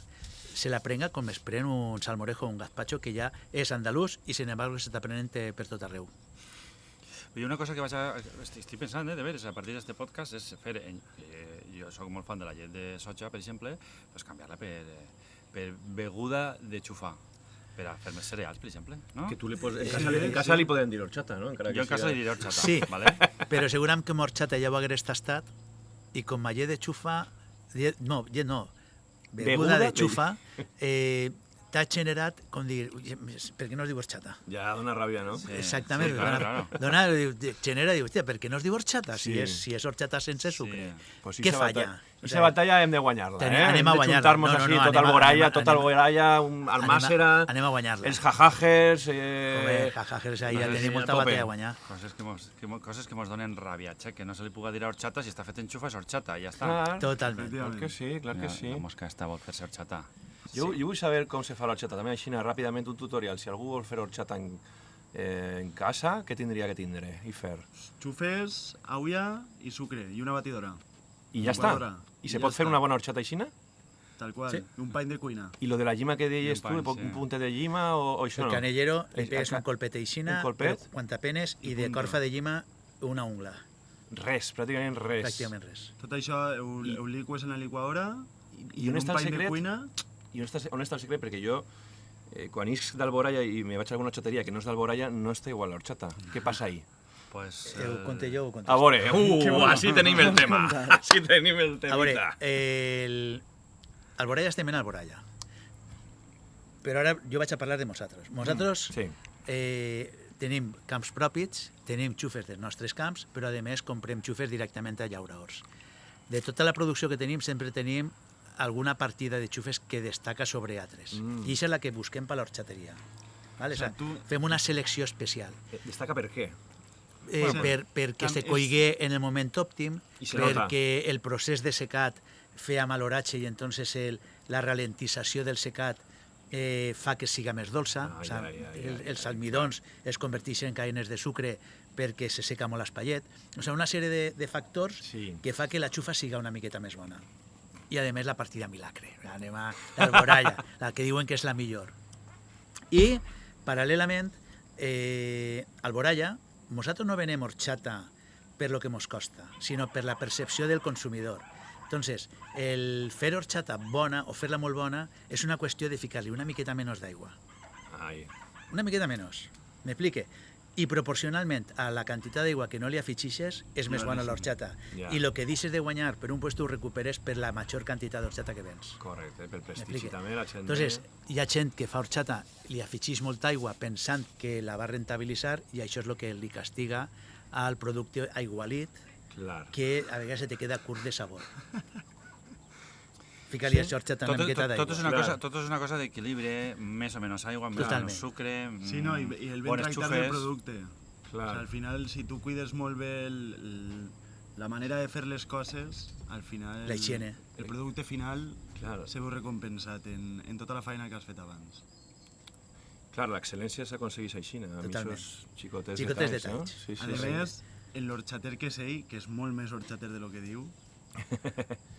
se la prenga com es pren un salmorejo o un gazpacho que ja és andalús i sin embargo s'està prenent per tot arreu. I una cosa que estic pensant, de veres, a partir d'aquest podcast, és fer... jo sóc molt fan de la llet de soja, per exemple, doncs canviar-la per beguda de xufa, per a fer més cereals, per exemple, no? Que tu li poses... En casa li podem dir horchata, no? Encara que Jo en casa siga- li diré horchata, Sí. ¿vale? Però segurament que horchata ja ho hagués tastat i com a llet de xufa... No, beguda de xufa, t'ha generat, com dir, per què no es diu horchata? Ja dona ràbia, no? Exactament, sí, claro. genera, diu, hòstia, per què no es diu horchata? Sí. Si és horchata sense sucre. Pues Què falla? Aquesta batalla hem de guanyar-la, anem a Hem de guanyar-la. juntar-nos No, així, no, tot el Boralla, el Màssera, Anem a guanyar-la. els jajajers... Home, jajajers, ahí ja No sé tenim si molta a tope. batalla a guanyar. Coses que mos donen ràbia, que no se li puga dir a horchata, si està fet en xufa és horchata, i ja està. Clar, Totalment. clar que sí, clar que sí. La mosca està vol fer-se horchata. Jo vull saber com se fa l'horchata, també així ràpidament un tutorial. Si algú vol fer horchata en casa, què tindria que tindre i fer? Xufes, agulla i sucre, i una batidora. I ja està. Licuadora. I se I pot ja fer està. una bona horchata així? Tal qual, Sí. un pany de cuina. I lo de la llima que deies tu, I un pany, un sí. puntet de llima o això El no? canellero li És- pegues un colpet aixina, un colpet? però quan t'apenes, i de punto. corfa de llima una ungla. Res, pràcticament res. Pràcticament res. Tot això ho licues en la licuadora I on en està un el pany de secret? cuina. I on està el secret? Perquè jo, quan isc d'Alboraya i me vaig a alguna horchateria que no és d'Alboraya, no està igual l'horchata. Què passa ahí? Pues, Ho conté jo o ho contes? A veure, així tenim el tema. Així tenim el A veure, temita. Alboraya estem en Alboraya. Però ara jo vaig a parlar de nosaltres. Nosaltres Sí. tenim camps propis, tenim xufes dels nostres camps, però a més comprem xufes directament a llauraors. De tota la producció que tenim, sempre tenim alguna partida de xufes que destaca sobre altres. I això és la que busquem per l'horxateria. Vale? O sigui, fem una selecció especial. Destaca per què? Perquè se coigué en el moment òptim, I se nota. perquè el procés de secat feia mal oratge i entonces la ralentització del secat fa que siga més dolça. Ai, O sigui, ai, ai, ai, els almidons es converteixen en cadenes de sucre perquè se seca molt l'espallet. O sigui, una sèrie de factors Sí. que fa que la xufa siga una miqueta més bona. I, a més, la partida milagre. Anem a l'Alboraya, la que diuen que és la millor. I, paral·lelament, Alboraya, nosaltres no venem horchata per lo que ens costa, sinó per la percepció del consumidor. Entonces, el fer horchata bona o fer-la molt bona és una qüestió de ficar-li una miqueta menys d'aigua. Ai. Una miqueta menys. M'explique. I proporcionalment a la quantitat d'aigua que no li afegixes és més bona l'horchata. Ja. I el que deixes de guanyar per un puesto ho recuperes per la major quantitat d'horchata que vens. Correcte, pel prestigi M'explique. també, la gent... Entonces, hi ha gent que fa horchata, li afegeix molta aigua pensant que la va rentabilitzar i això és el que li castiga al producte aigualit, Clar. que a vegades se te queda curt de sabor. Fica-li a horchata una miqueta d'aigua. Tot és una cosa d'equilibri, més o menys aigua, més o Totalment. menys sucre, Sí, no, i el ben bones tractar del xufes. producte. Clar. O sigui, al final, si tu cuides molt bé la manera de fer les coses, al final... La higiene. El producte final Clar. se veu recompensat en tota la feina que has fet abans. Clar, l'excel·lència s'aconsegueix així, amb Totalment. aquests xicotets Xicotes detalls, no? detalls. Sí, sí, A sí. més, l'horxater que és ell, que és molt més horxater de lo que diu,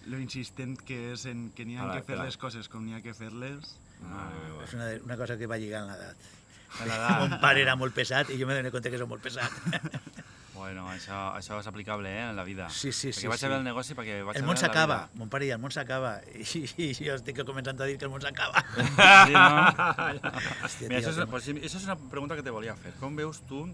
lo insistent que és en que n'hi ha Ara, que fer clar. les coses com n'hi ha que fer-les. Mare meva. És una cosa que va lligar en l'edat. En l'edat. Mon pare era molt pesat i jo me dono compte que soc molt pesat. Bueno, això és aplicable en la vida. Sí, sí, sí, Perquè vaig sí. a veure el negoci, perquè vaig El a món veure la s'acaba, vida. mon pare deia, el món s'acaba. I jo estic començant a dir que el món s'acaba. Sí, no? Hòstia, Mira, tio, això és una pregunta que te volia fer. Com veus tu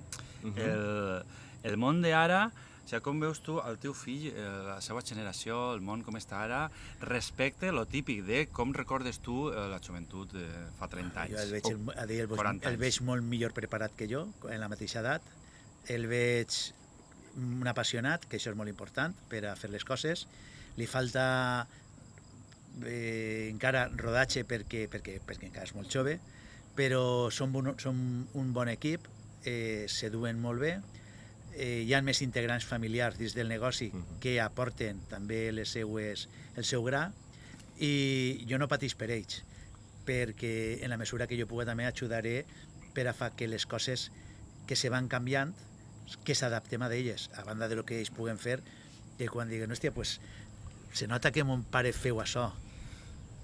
el món d'ara, o sigui, com veus tu el teu fill, la seva generació, el món com està ara, respecte lo típic de com recordes tu la joventut de fa 30 Jo anys? el veig, a dir, 40 el anys. veig molt millor preparat que jo, en la mateixa edat. El veig un apassionat, que això és molt important per a fer les coses. Li falta encara rodatge perquè encara és molt jove, però som un bon equip, se duen molt bé. Hi ha més integrants familiars dins del negoci que aporten també el seu gra, i jo no pateix per ells, perquè en la mesura que jo pugui també ajudaré per a fer que les coses que se van canviant, que s'adaptem a d'elles, a banda de lo que ells puguen fer, que quan diguen, hòstia, pues, se nota que mon pare feu això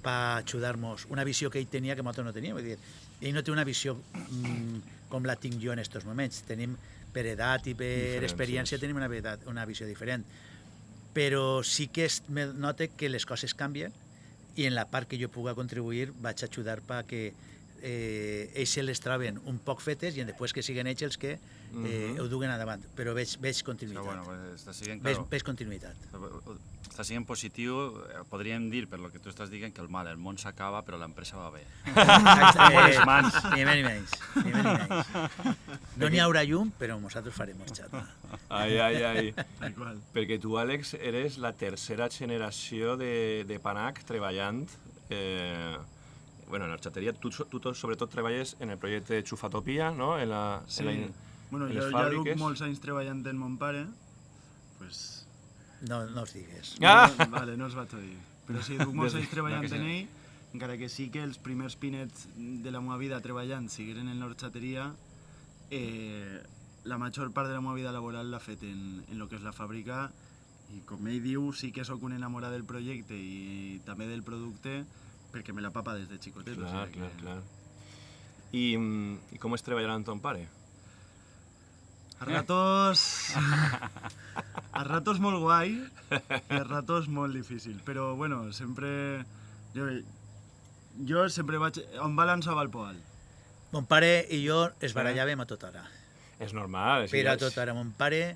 per ajudar-nos, una visió que ell tenia que nosaltres no teníem. Vull dir, ell no té una visió com la tinc jo en aquests moments. Tenim, per edat i per experiència, tenim una visió diferent. Però sí que note que les coses canvien i en la part que jo pugui contribuir vaig ajudar perquè ells se les troben un poc fetes i després que siguin ells els que ho duguen endavant, però veig continuïtat. Bueno, pues està siguent, claro, veig continuïtat. està siguent positiu, podríem dir, per lo que tu estàs dient, que el món s'acaba, però l'empresa va bé. Bones mans. Ni més ni menys. No n'hi haurà llum, però nosaltres farem horchata. Ai. Perquè tu, Àlex, eres la tercera generació de Panac treballant en l'horxateria. Tu sobretot treballes en el projecte Xufatopia, no? Bueno, jo ja duc molts anys treballant en mon pare, pues... No els digues. Vale, no els vaig a dir. Però sí, duc molts anys treballant en ell, encara que sí que els primers pinets de la meva vida treballant sigueren en l'horxateria, la major part de la meva vida laboral l'ha fet en lo que és la fàbrica, i com ell diu, sí que sóc un enamorat del projecte i també del producte, perquè me la papa des de xicotet. Clar. I com es treballarà amb ton pare? A ratos molt guai i a ratos molt difícil, però bueno, sempre... Jo sempre vaig... On balançava el poal. Mon pare i jo es barallàvem a tota hora. És normal. Però a tota hora. Mon pare,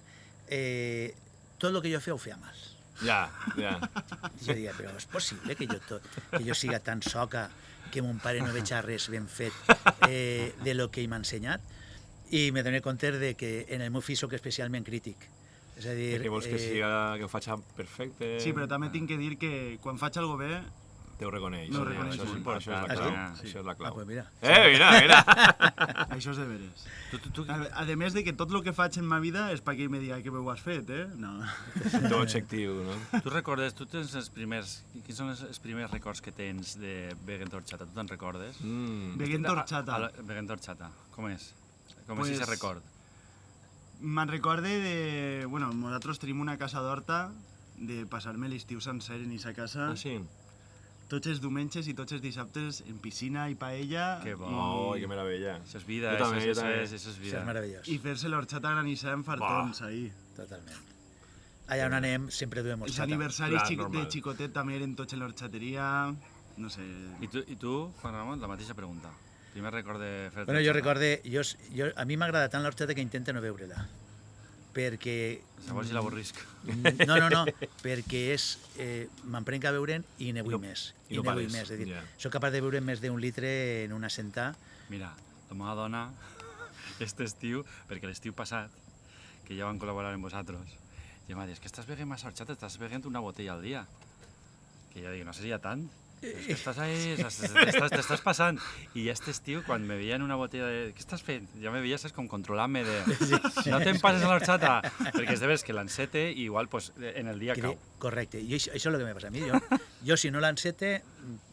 tot el que jo feia ho feia mal. Ja. Jo deia, però és possible que jo siga tan soca que mon pare no veig res ben fet de lo que m'ha ensenyat? I me doné compte de que en el meu fill soc especialment crític. És a dir... Perquè vols que ho faig perfecte... Sí, però també tinc que dir que quan faig algo bé... Te ho reconeix. No ho reconeix. Això és la clau. Pues mira. Mira. Això és de veres. A més de que tot el que faig en ma vida és perquè ell me diga que bé ho has fet, No. Tu objectiu, no? Tu tens els primers... Quins són els primers records que tens de Vegent Horchata? Tu te'n recordes? Vegent Horchata. Vegent Horchata. Com és? Com és aquest record? Me'n recorde de... Bueno, nosaltres tenim una casa d'horta de passar-me l'estiu sencer en aquesta casa. Ah, sí? Tots els diumenges i tots els dissabtes en piscina i paella. Que bo. Oh, que meravella. Això és vida, això és vida. Això és meravellós. I fer-se l'horchata granissada en fartons, ahí. Totalment. Allà on anem sempre duem horchata. Els aniversaris de xicotet també eren tots en l'horxateria, no sé... I tu, Juan Ramon, la mateixa pregunta. Primer record de fer-te... Bueno, jo recorde... A mi m'agrada tant l'horchata que intento no veure-la. Perquè... Segons si l'avorrisc. No, perquè és... Me'n prenc a veure'n i ne vull més. I no pares. És a dir, soc capaç de veure més d'un litre en una sentada. Mira, la meva dona, aquest estiu, perquè l'estiu passat, que ja van col·laborar amb vosaltres, i em va dir, és que estàs beguent massa horchata, estàs beguent una botella al dia. Que jo dic, no seria tant. És que estàs ahí, t'estàs passant. I aquest estiu, quan me veien una botella de... Què estàs fent? Ja me veies com controlant-me de... No te'n passes a l'horchata, perquè és de veres que l'encete i igual pues, en el dia cau. Correcte, i això és el que me passa a mi. Jo si no l'encete,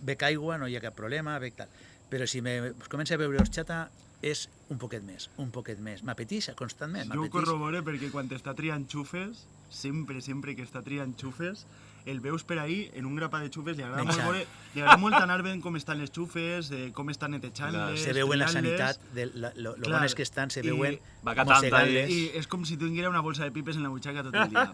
bec aigua, no hi ha cap problema, bec tal. Però si me comença a beure horchata, és un poquet més. M'apeteix constantment. Jo ho corroboro perquè quan està triant xufes, sempre que està triant xufes, el veus per ahí en un grapa de xufes, li agrada molt anar veient com estan les xufes, com estan netejant-les, se veuen la sanitat, lo bones que estan, se veuen mossegant-les. I és com si tinguera una bolsa de pipes en la butxaca tot el dia.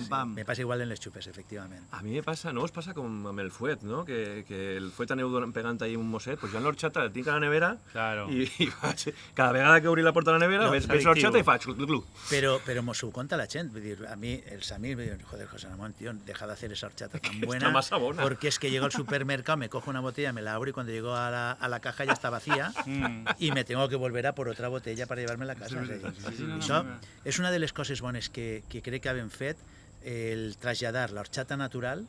Pam. Me passa igual en les xufes, efectivament. A mi me passa, no us passa com amb el fuet, no? Que el fuet aneu pegant ahí un mosset, pues jo en l'horchata el tinc a la nevera i faig... Cada vegada que obri la porta de la nevera, veig l'horchata i faig glu. Però mos ho conta la gent, vull dir, a mi, els amics, me diuen, joder, José Ramón, tío, deja de hacer esa horchata tan buena, porque es que llego al supermercado, me cojo una botella, me la abro y cuando llego a la caja ya está vacía y me tengo que volver a por otra botella para llevarme a la casa. Això és una de les coses bones que crec que havem fet, el traslladar l'horchata natural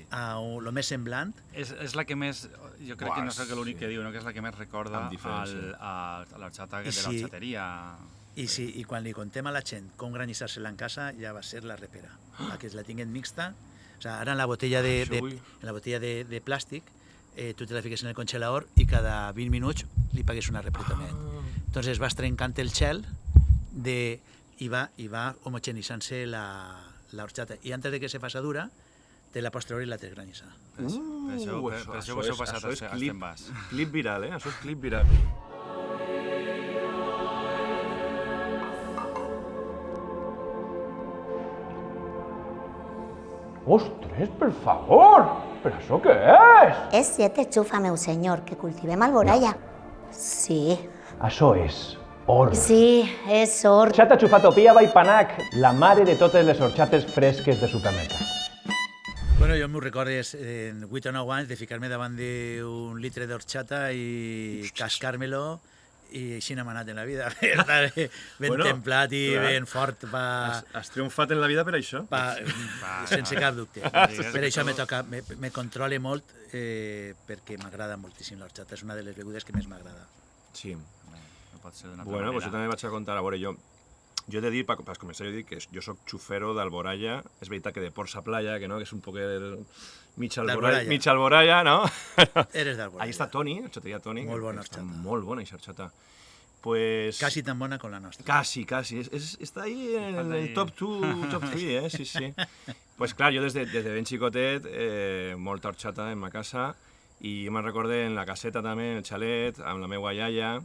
a lo més semblant. És la que més, jo crec que no soc l'únic que diu, no? Que és la que més recorda a l'horchata de l'horxateria. I quan li contem a la gent com granissar-se-la en casa, ja va ser la repera. La que la tinguin mixta, o sea, ara en la botella de plàstic, tu te la fiques en el congelador i cada 20 minuts li pagues una replutament. Entonces vas trencant el gel i va homogeneitzant-se la horchata. I antes de que se faça dura, te la pots treure i la desgranissar. Per això ho heu passat als envàs. Clip viral, això és clip viral. Ostres, per favor! Però això què és? És 7 xufa, meu senyor, que cultivem alboralla. Sí. Això és Or. Sí, és or. Horchata Chufatopia by Panac, la mare de totes les horchates fresques de supermercat. Bueno, jo m'ho recordes en 8 o 9 anys de ficar-me davant d'un litre d'horchata i cascar-me-lo i així n'hem anat en la vida. Estar ben Bueno, templat i clar. ben fort Has triomfat en la vida per això? sense cap dubte. Per això me controle molt perquè m'agrada moltíssim l'horchata. És una de les begudes que més m'agrada. Sí. No pot ser d'una altra Bueno, pues jo manera. també vaig a contar, a veure, jo he de dir, per començar, jo dic que jo soc xufero d'Alboraya, és veritat que de Porça Playa, que no, que és un poc mig Alboraya, no? Eres d'Alboraya. Ahí està Toni, horchateria Toni. Molt bona que està horchata. Molt bona, aquesta horchata. Pues... Casi tan bona com la nostra. Casi. Está ahí en el top 2, top 3, sí. Pues clar, jo des de ben xicotet, molta horchata en ma casa, i jo me'n recorde en la caseta també, en el xalet, amb la meva iaia,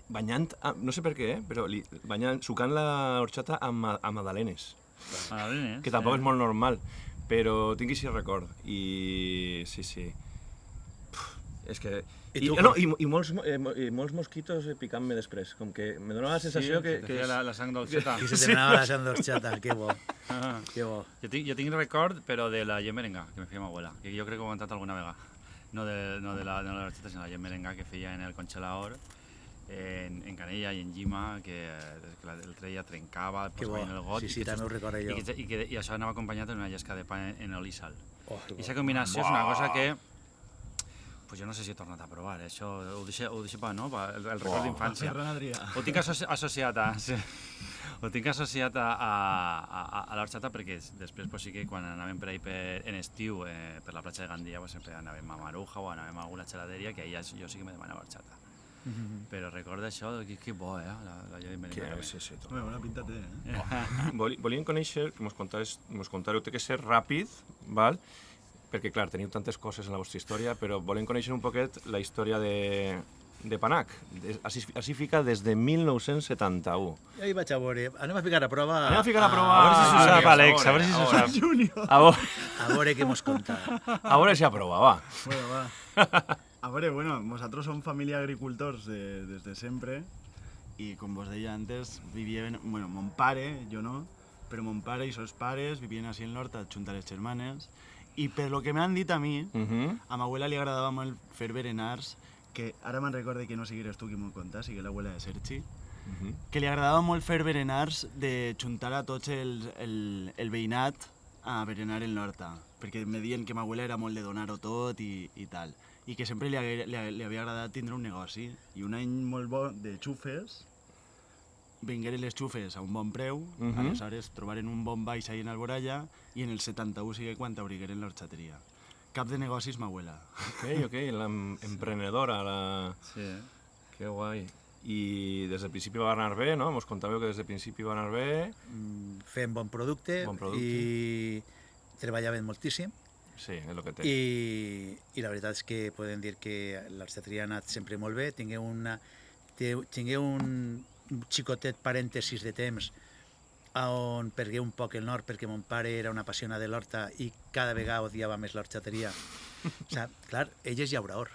banyant, no sé per què, però sucant la horchata amb magdalenes, que tampoc és molt normal, però tinc aquest record, i sí. És que... I molts mosquitos picant-me després, com que me donava la sensació que... La sang d'horchata. Que se te n'anava la sang d'horchata, que bo. Que bo. Jo tinc record, però de la llet merenga, que me feia ma abuela, que jo crec que ho he contat alguna vegada. No de la horchata, sinó la llet merenga que feia en el congelador, en canella i en llima, que el treia, trencava, posava en el got... Sí, també ho recordo jo. I això anava acompanyat d'una llesca de pa en oli i sal. Oh, I aquesta combinació és una cosa que... Pues jo no sé si he tornat a provar, això ho deixo pa, no? El record d'infància. Ferran Adrià. Ho tinc associat a l'horchata perquè després pues, sí que quan anàvem per ahí en estiu per la platja de Gandia pues, sempre anàvem a Maruja o anàvem a alguna xeladeria que allà jo sí que me demanava horchata. Però recorda això, que bo, la llet merenga. Sí. Home, bona pinta té, Volíem conèixer, que mos contareu, té que ser ràpid, val? Perquè, clar, teniu tantes coses en la vostra història, però volem conèixer un poquet la història de Panac. Així fica des de 1971. Ja hi vaig a veure. Anem a ficar a prova. Anem a ficar a prova. A veure si s'ho sap, Àlex, a veure si s'ho sap. A veure què mos conta. A veure si aprova, va. Bueno, va. A veure, nosaltres som família agricultors des de sempre i, com vos deia antes, vivien... Bueno, mon pare, jo no, però mon pare i sos pares vivien així en l'horta, junt a les germanes, i per lo que m'han dit a mi, a ma abuela li agradava molt fer berenars, que ara me'n recorde que no sigueres tu qui m'ho conta, sigui l'abuela de Sergi, que li agradava molt fer berenars de juntar a tots el veïnat a berenar en l'horta, perquè me diuen que ma abuela era molt de donar-ho tot i tal, i que sempre li havia agradat tindre un negoci. I un any molt bo de xufes, vengueren les xufes a un bon preu, aleshores trobaren un bon baix ahí en Alboraya, i en el 71 sigui quan obrigueren l'horxateria. Cap de negocis, ma abuela. Ok, l'emprenedora, Sí. Que guai. I des del principi va anar bé, no? Mos contàveu que des del principi va anar bé. Fem bon producte i treballaven moltíssim. Sí, és el que té. I la veritat és que podem dir que l'horxateria ha anat sempre molt bé. Tingué un xicotet parèntesis de temps on pergué un poc el nord perquè mon pare era un apassionat de l'horta i cada vegada odiava més l'horxateria. O sigui, clar, ell és llaurador.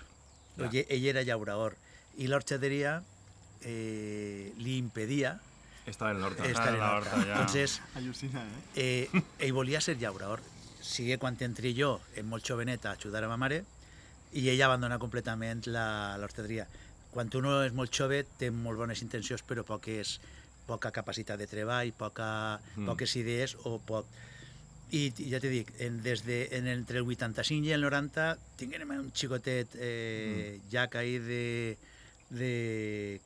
Ell era llaurador. I l'horxateria li impedia estar en l'horta. estar en l'horta. Entonces, Al·lucina, ell volia ser llaurador. Sigui quan entré jo, molt jovenet, a ajudar a ma mare, i ell abandona completament l'horxateria. Quan uno és molt jove, té molt bones intencions, però poca capacitat de treball, poques idees o poc... I ja t'he dit, entre el 85 i el 90 tinguérem un xicotet ja caït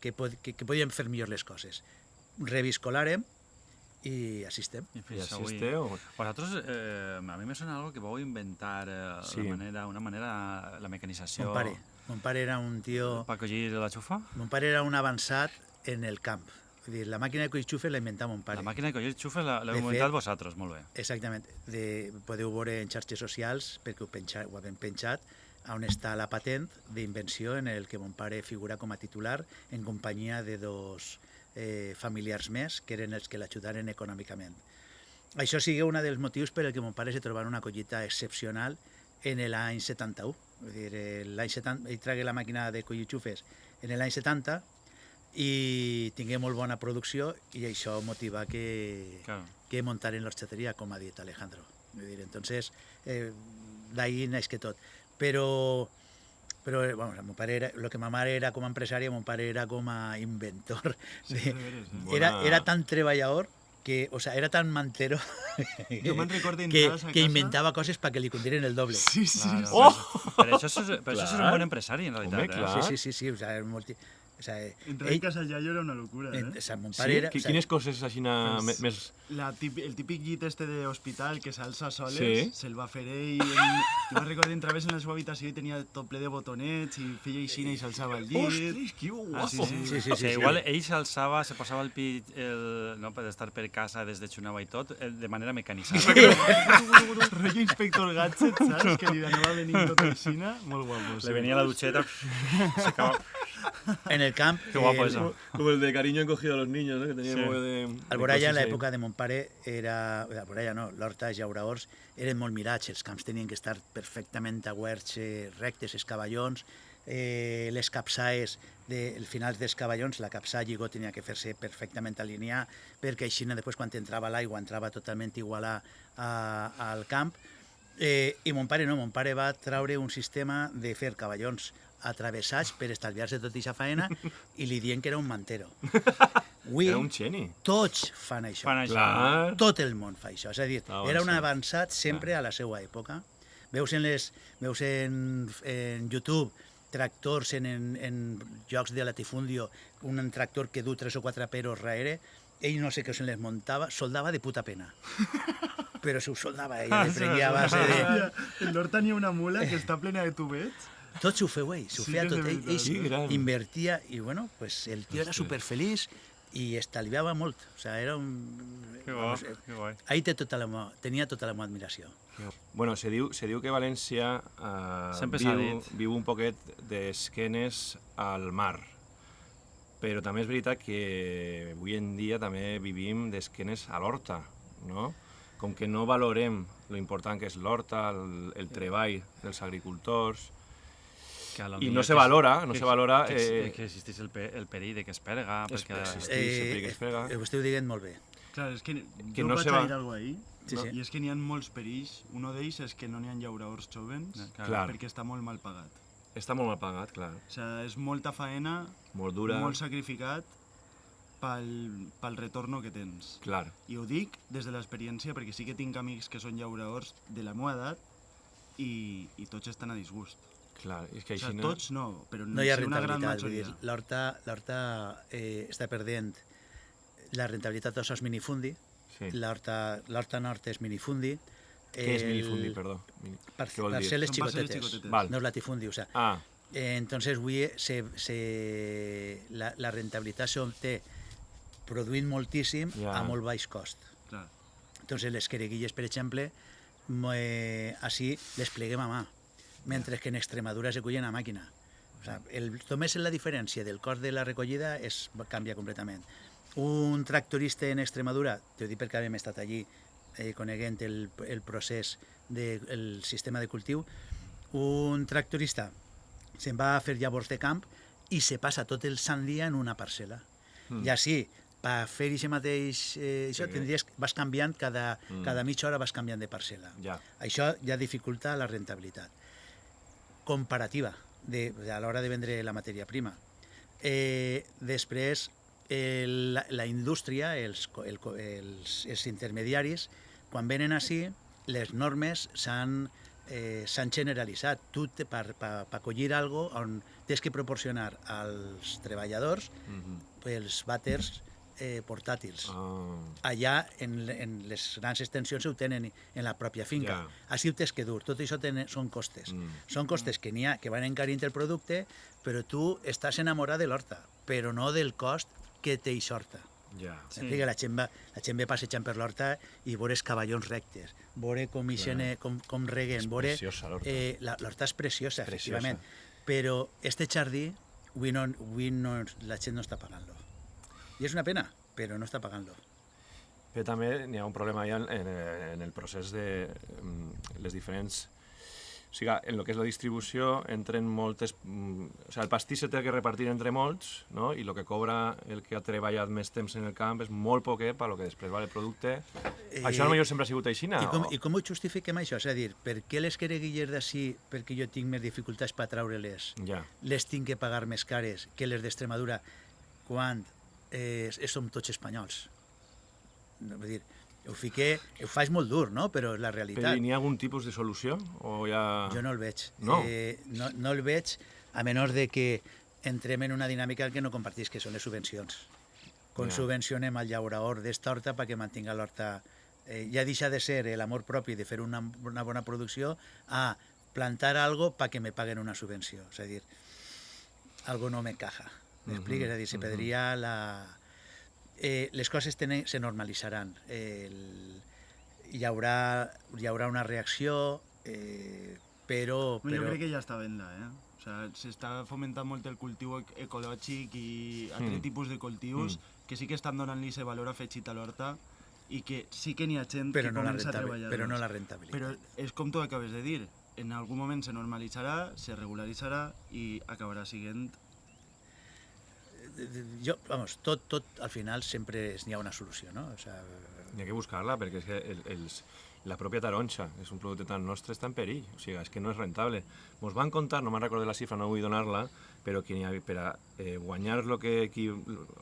que podíem fer millor les coses. Reviscolàrem i assistem. I assisteu. Vosaltres, a mi me sona algo que vau inventar una manera, la mecanització... Mon pare era un tio... Per collir la xufa? Mon pare era un avançat en el camp. És dir, la màquina de collir xufes l'ha inventat mon pare. La màquina de collir xufes l'heu inventat vosaltres, molt bé. Exactament. Podeu veure en xarxes socials, perquè ho hem penjat, on està la patent d'invenció en el que mon pare figura com a titular en companyia de dos familiars més, que eren els que l'ajudaren econòmicament. Això sigui un dels motius per el que mon pare se trobava una collita excepcional en l'any 71. És dir, l'any 70, ell tragué la màquina de collir xufes en l'any 70 i tingué molt bona producció i això motiva que muntaren l'orxateria, com ha dit Alejandro. Vull dir, entonces, d'ahí naix que tot. Però bueno, mon pare era, lo que ma mare era com a empresària, mon pare era com a inventor. Era tan treballador que, o sea, era tan mantero que inventava coses perquè li condiren el doble. Sí. Però això és un bon empresari, en realitat. Home, clar. Sí, o sea, Entrar en casa al iaio era una locura, o sea, mon pare era... Quines coses així més... El típic llit este d'hospital que s'alça soles, Sí. se'l va fer ell. Jo me'n recordo, entraves en la seva habitació i tenia tot ple de botonets i feia aixina i s'alçava el llit. Ostres, que guapo! Sí. Igual ell s'alçava, se posava el pit per estar per casa des de Xunava i tot, de manera mecanitzada. Rollo Inspector Gadget, saps? Que li anava venint tot aixina. Molt guapo. Le venia la dutxeta, s'acaba... En el camp... Qué guapo eso. Como el de cariño encogido a los niños, ¿no? Que tenía un de... Alboraya, en l'època de mon pare, era... Alboraya no, l'Horta, Llauraors, eren molt mirats, els camps tenien que estar perfectament aguerts, rectes, els cavallons, les capçaes, al final dels cavallons, la capçà lligó tenia que fer-se perfectament alinear, perquè així després quan entrava l'aigua entrava totalment igual al camp. I mon pare no, mon pare va traure un sistema de fer cavallons atravessats per estalviar-se tota aquesta faena i li dient que era un mantero. Era un geni. Tots fan això. Clar. Tot el món fa això. És a dir, era un avançat sempre a la seva època. Veus en YouTube tractors en jocs de latifundio, un tractor que du 3 o 4 peros darrere, ell no sé què se les muntava, soldava de puta pena. Però se ho soldava ell, li prenguia a base de... En l'hort tenia una mula que està plena de tubets. Tot s'ho feu ell, s'ho feia tot ell. Ell invertia i, bueno, pues el tio era superfeliç i estalviava molt. O sea, era un... Que guai. Ahí tenia tota la meva admiració. Bueno, se diu que València viu un poquet d'esquenes al mar, però també és veritat que avui en dia també vivim d'esquenes a l'horta, no? Com que no valorem lo important que és l'horta, el treball dels agricultors, i no se valora, que existeix el perill de que es perga, perquè... Ho esteu dient molt bé. Clar, és que jo no vaig se a va... dir alguna cosa ahí, Sí. i és que n'hi ha molts perills. Un d'ells és que no n'hi ha llauraors jovens, Clar. perquè està molt mal pagat. Està molt mal pagat, clar. O sigui, és molta faena, Molt dura. molt sacrificat pel retorno que tens. Clar. I ho dic des de l'experiència, perquè sí que tinc amics que són llauraors de la meva edat i tots estan a disgust. Clar, és que O així sigui, tots no, però No hi ha sí una gran rentabilitat. Vull majoria. dir, l'horta està perdent la rentabilitat dels minifundi. Sí. L'horta nord és minifundi. Què és minifundi, perdó? Què vol dir? Parcel·les Són parcel·les xicotetes. xicotetes. Val. No és latifundi, o sea. Entonces, avui la rentabilitat s'obté produint moltíssim a molt baix cost. Clar. Entonces, les quereguilles, per exemple, així les pleguem a mà, mentre que en Extremadura se cullen a màquina. O sea, només la diferència del cost de la recollida canvia completament. Un tractorista en Extremadura, t'ho dic perquè hem estat allí coneguent el procés del sistema de cultiu, un tractorista se'n va a fer llavors de camp i se passa tot el sant dia en una parcel·la. I així, per fer aquest mateix... vas canviant, cada mitja hora vas canviant de parcel·la. Això ja dificulta la rentabilitat comparativa a l'hora de vendre la matèria prima. Després, la indústria, els intermediaris, quan venen així, les normes s'han generalitzat. Tu, per collir alguna cosa, on tens que proporcionar als treballadors els vàters portàtils. Allà, en les grans extensions, ho tenen en la pròpia finca. Així ho tens que dur. Tot això són costes. Són costes que n'hi ha que van encarint el producte, però tu estàs enamorat de l'horta, però no del cost que té això horta. La gent ve passejant per l'horta i veure cavallons rectes, veure com reguen, veure... L'horta és preciosa, efectivament, però este jardí avui la gent no està pagant-lo. I és una pena, però no està pagant-lo. Però també n'hi ha un problema ja en el procés de les diferents O sigui, en el que és la distribució entren moltes... O sigui, el pastís se té que repartir entre molts, no? I el que cobra el que ha treballat més temps en el camp és molt poquet per lo que després val el producte. Això potser sempre ha sigut així, no? I com ho justifiquem això? És a dir, per què les quereguilles d'ací, perquè jo tinc més dificultats per treure-les, les tinc que pagar més cares que les d'Extremadura quan som tots espanyols? Vull dir, ho faig molt dur, no? Però és la realitat. Però n'hi ha algun tipus de solució? O ja... Jo no el veig. No? No el veig, a menys de que entrem en una dinàmica que no compartís, que són les subvencions. Com subvencionem al llaurador d'horta perquè mantinga l'horta... Ja deixa de ser l'amor propi de fer una bona producció a plantar algo perquè me paguen una subvenció. És a dir, algo no me encaja. M'expliques? És a dir, se perdria la... les coses se normalitzaran. Hi haurà una reacció, però... Jo crec que ja està venda, O sea, s'està fomentant molt el cultiu ecològic i altres tipus de cultius que sí que estan donant-li ese valor afegit a l'horta i que sí que n'hi ha gent que comença a treballar. Però no la rentabilitat. Però és com tu acabes de dir, en algun moment se normalitzarà, se regularitzarà i acabarà sent... Vamos, tot al final sempre n'hi ha una solució, no? O sea, N'hi ha que buscar-la, perquè és que la pròpia taronja és un producte tan nostre, està en perill. O sigui, és que no és rentable. Ens van contar, no me'n recordo la xifra, no vull donar-la, però que per a guanyar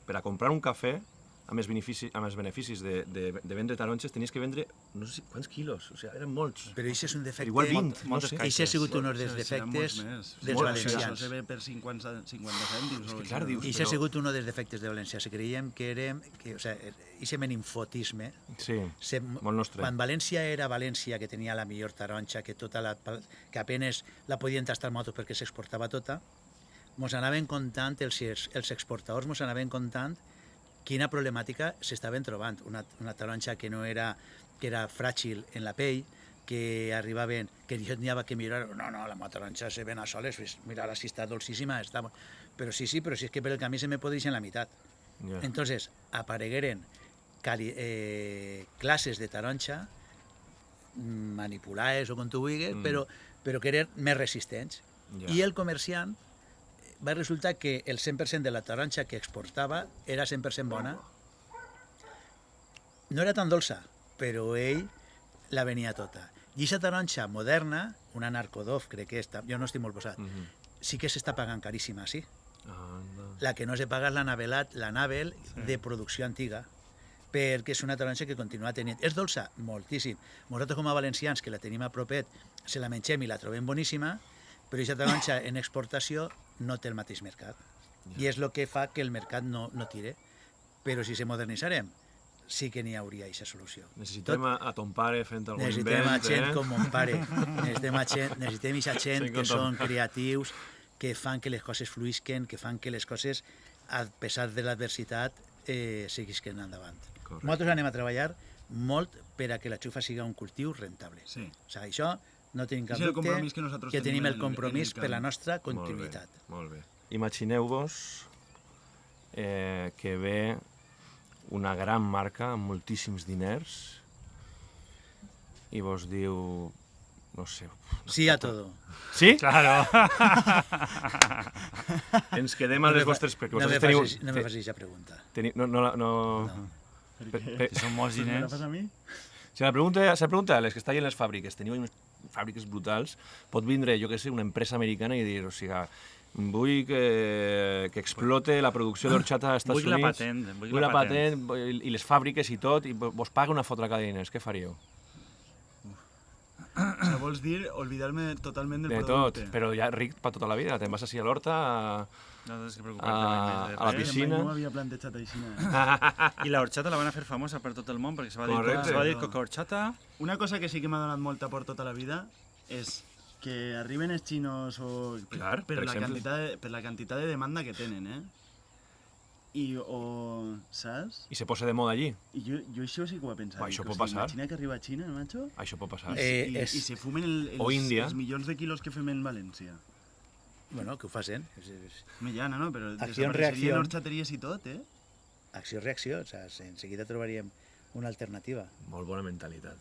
per a comprar un cafè, amb els beneficis de vendre taronges, tenies que vendre no sé quants quilos, o sigui, eren molts. Però això és un defecte... Igual 20, no sé. Això ha sigut un dels defectes dels valencians. Això se ve per 50 cèntims. És que clar, dius... Això ha sigut un dels defectes de València. Se creiem que érem... O sigui, aquest meninfotisme... Sí, molt nostre. Quan València era València, que tenia la millor taronja, que apenes la podien tastar motos perquè s'exportava tota, mos anaven contant, els exportadors mos anaven contant quina problemàtica s'estaven trobant. Una taronja que era fràgil en la pell, que arribaven, que jo n'hi havia que mirar, no, la meva taronja se ven a soles, mira, si està dolcíssima, però sí, però si és que per el camí se me pot deixar en la meitat. Entonces, aparegueren classes de taronja manipulades o com tu vulguis, però que eren més resistents. I el comerciant va resultar que el 100% de la taronja que exportava era 100% bona. No era tan dolça, però ell la venia tota. I aquesta taronja moderna, una Narcodov, crec que està, jo no estic molt posat, sí que s'està pagant caríssima, sí. La que no se paga és la Navel de producció antiga, perquè és una taronja que continua tenint. És dolça? Moltíssim. Nosaltres com a valencians, que la tenim a propet, se la mengem i la trobem boníssima, però aquesta taronja en exportació no té el mateix mercat. I és el que fa que el mercat no tire. Però si se modernitzarem, sí que n'hi hauria aquesta solució. Necessitem a ton pare fent algun invent. Necessitem a gent com mon pare. Necessitem aquesta gent que són creatius, que fan que les coses fluïsquen, que fan que les coses, a pesar de l'adversitat, seguisquen endavant. Nosaltres anem a treballar molt per a que la xufa sigui un cultiu rentable. O sigui, això no tenim cap dubte, que tenim el compromís per la nostra continuïtat. Molt bé. Imagineu-vos que ve una gran marca amb moltíssims diners i vos diu, no sé... Sí a todo. Sí? Claro. Ens quedem a les vostres... No me facis aquesta pregunta. Que són molts diners. ¿Me la fas a mi? Si la pregunta a les que estan en les fàbriques, teniu unes fàbriques brutals, pot vindre, jo què sé, una empresa americana i dir, o sigui, vull que explote la producció d'horchata als Estats Units. Vull la patent i les fàbriques i tot, i vos paga una fotra cada diners. Què faríeu? O sea, vols dir olvidar-me totalment del de producte? Tot, però ja ric per tota la vida. Te'n vas així a l'horta, No tens que a preocupar-te la piscina. No m'havia plantejat així. I la horchata la van a fer famosa per tot el món, perquè se va dir coca horchata. Una cosa que sí que m'ha donat molta por tota la vida és que arriben els xinos Clar, per exemple. la quantitat de demanda que tenen, saps? I se posa de moda allí. I jo això sí que ho he pensat. Això pot passar. Imagina que arriba a Xina, macho, Això pot passar. i se fumen O Índia. els milions de quilos que fem en València. Bueno, que ho facin. Millana, no? Però Acció-reacció. desapareixerien horxateries i tot, Acció-reacció, o sigui, en seguida trobaríem una alternativa. Molt bona mentalitat.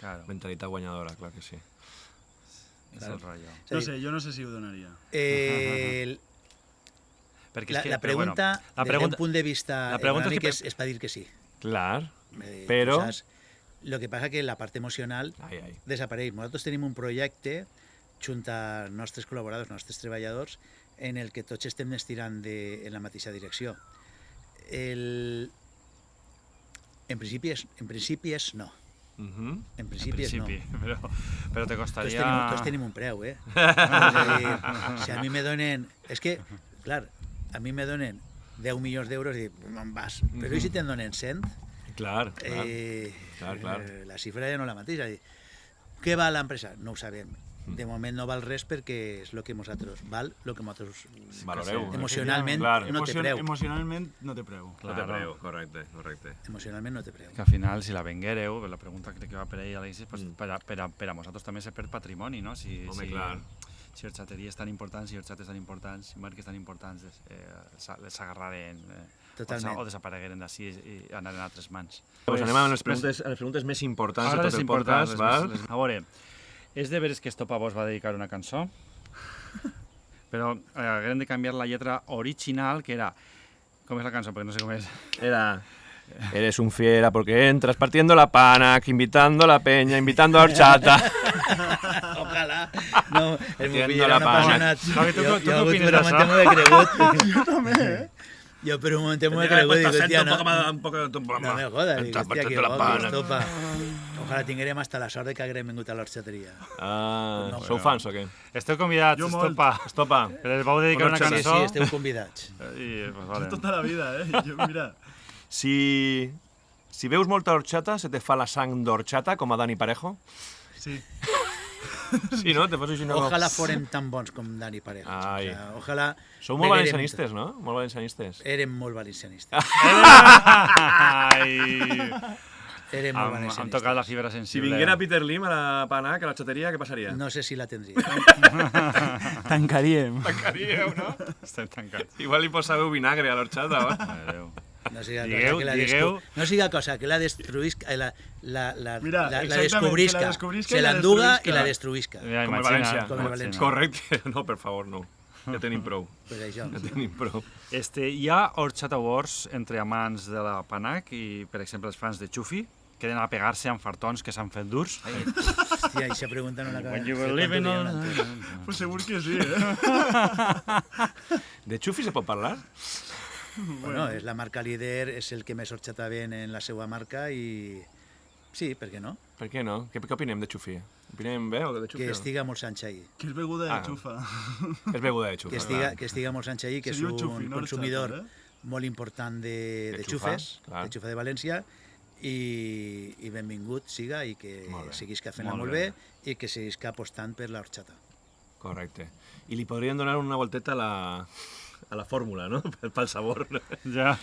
Claro. Mentalitat guanyadora, clar que sí. És el rotllo. No sé, jo no sé si ho donaria. Perquè és que, La pregunta, la des d'un punt de vista la pregunta econòmic, és que- és per dir que sí. Clar, Tú però... sabes, lo que pasa que la parte emocional Ai. desapareix. Nosaltres tenim un projecte junt als nostres col·laboradors, nostres treballadors, en el que tots estem estirant en la mateixa direcció. En principi és no. Mhm. En En principi és no. principi, però te Tots costaria... tenim un preu, eh? És a dir, si a mi me donen... És que, clar, a mi me donen 10 milions d'euros i me'n vas. Però i si te'n donen 100? Clar, clar. La xifra ja no és la mateixa. Què val l'empresa? No ho sabem. De moment no val res perquè és el que nosaltres val, el que nosaltres Valoreu. emocionalment Clar. no té preu. Emocionalment no té preu. No té preu, correcte. Emocionalment no té preu. Que al final, si la venguéreu, la pregunta crec que va per ahí, Alexis, pues, per a vosaltres també se perd patrimoni, no? Si clar. Si horxateries tan importants, si horxates tan importants, si marques tan importants, les agarraren Totalment. o desaparegueren d'ací i anaren a altres mans. Pues anem a les preguntes més importants de tot el podcast, val? A veure, és de veres que Estopa vos va dedicar una cançó, però haguem de canviar la lletra original, que era... Com és la cançó? Perquè no sé com és. Era... Eres un fiera porque entras partiendo la Panac, invitando a la peña, invitando a horchata. Ojalà. No, el meu Entiendo fill era la un pana. apassionat. Javi, tu Jo què hagut opines per un moment d'això? m'ho he cregut. Jo també, Jo per un moment m'ho he cregut i dic, hòstia, no, no me jodas, dic, hòstia, que bo, que Estopa. Ojalà tinguérem hasta la sort de que haguérem vingut a l'Horxateria. Ah, sou fans o què? Esteu convidats, Jo molt. Estopa. Estopa. Però els vau dedicar una Sí, Sí, cançó. sí, esteu convidats. I, pues, vale. Tota la vida, Jo, mira... Si veus molta horchata, se te fa la sang d'horchata, com a Dani Parejo? Sí. Sí, no? Te fas així una... Ojalà fórem tan bons com Dani Parejo. Ai. O sea, ojalà... Sou molt beguérem- valencianistes, no? Molt valencianistes. Érem molt valencianistes. Ai! Érem molt Hem valencianistes. tocat la fibra Si sensible. vinguera Peter Lim a la Panac, a la xateria, què passaria? No sé si la tindria. Tancaríem. Tancaríeu, no? Estem tancats. Igual li posàveu vinagre a l'horchata, va? Mare de Déu. No siga Digueu- cosa que la digueu- no siga cosa que la destruïsca, Mira, la exactament, descobrisca, que la descobrisca se i la l'enduga destruïsca. i la destruïsca. Mira, Com a imagina, València. Com a imagina. València. Correcte. No, per favor, no. Ja tenim prou. Pues això. Ja tenim prou. Hi ha horchata wars entre amants de la Panac i, per exemple, els fans de Xufi, que eren a pegar-se amb fartons que s'han fet durs. Hòstia, i se pregunta no When you were living on... Pues segur que sí, De Xufi se pot parlar? Bueno, és la marca líder, és el que més horxata ven en la seva marca i... Sí, per què no? Per què no? Què opinem de Xufi? Opinem bé o de Xufi? Que o no? estiga molts anys ahí. Que és beguda de Ah. xufa. És beguda de Xufi. Que estiga molts anys ahí, que Se és diu un xufi, no consumidor horchata, molt important De de xufes, xufes, clar. de xufa de València, i benvingut siga i que Molt bé. seguisca fent-la Molt molt bé i que seguisca apostant per l'horxata. Correcte. I li podrien donar una volteta a la fórmula, no? Pel sabor. Ja.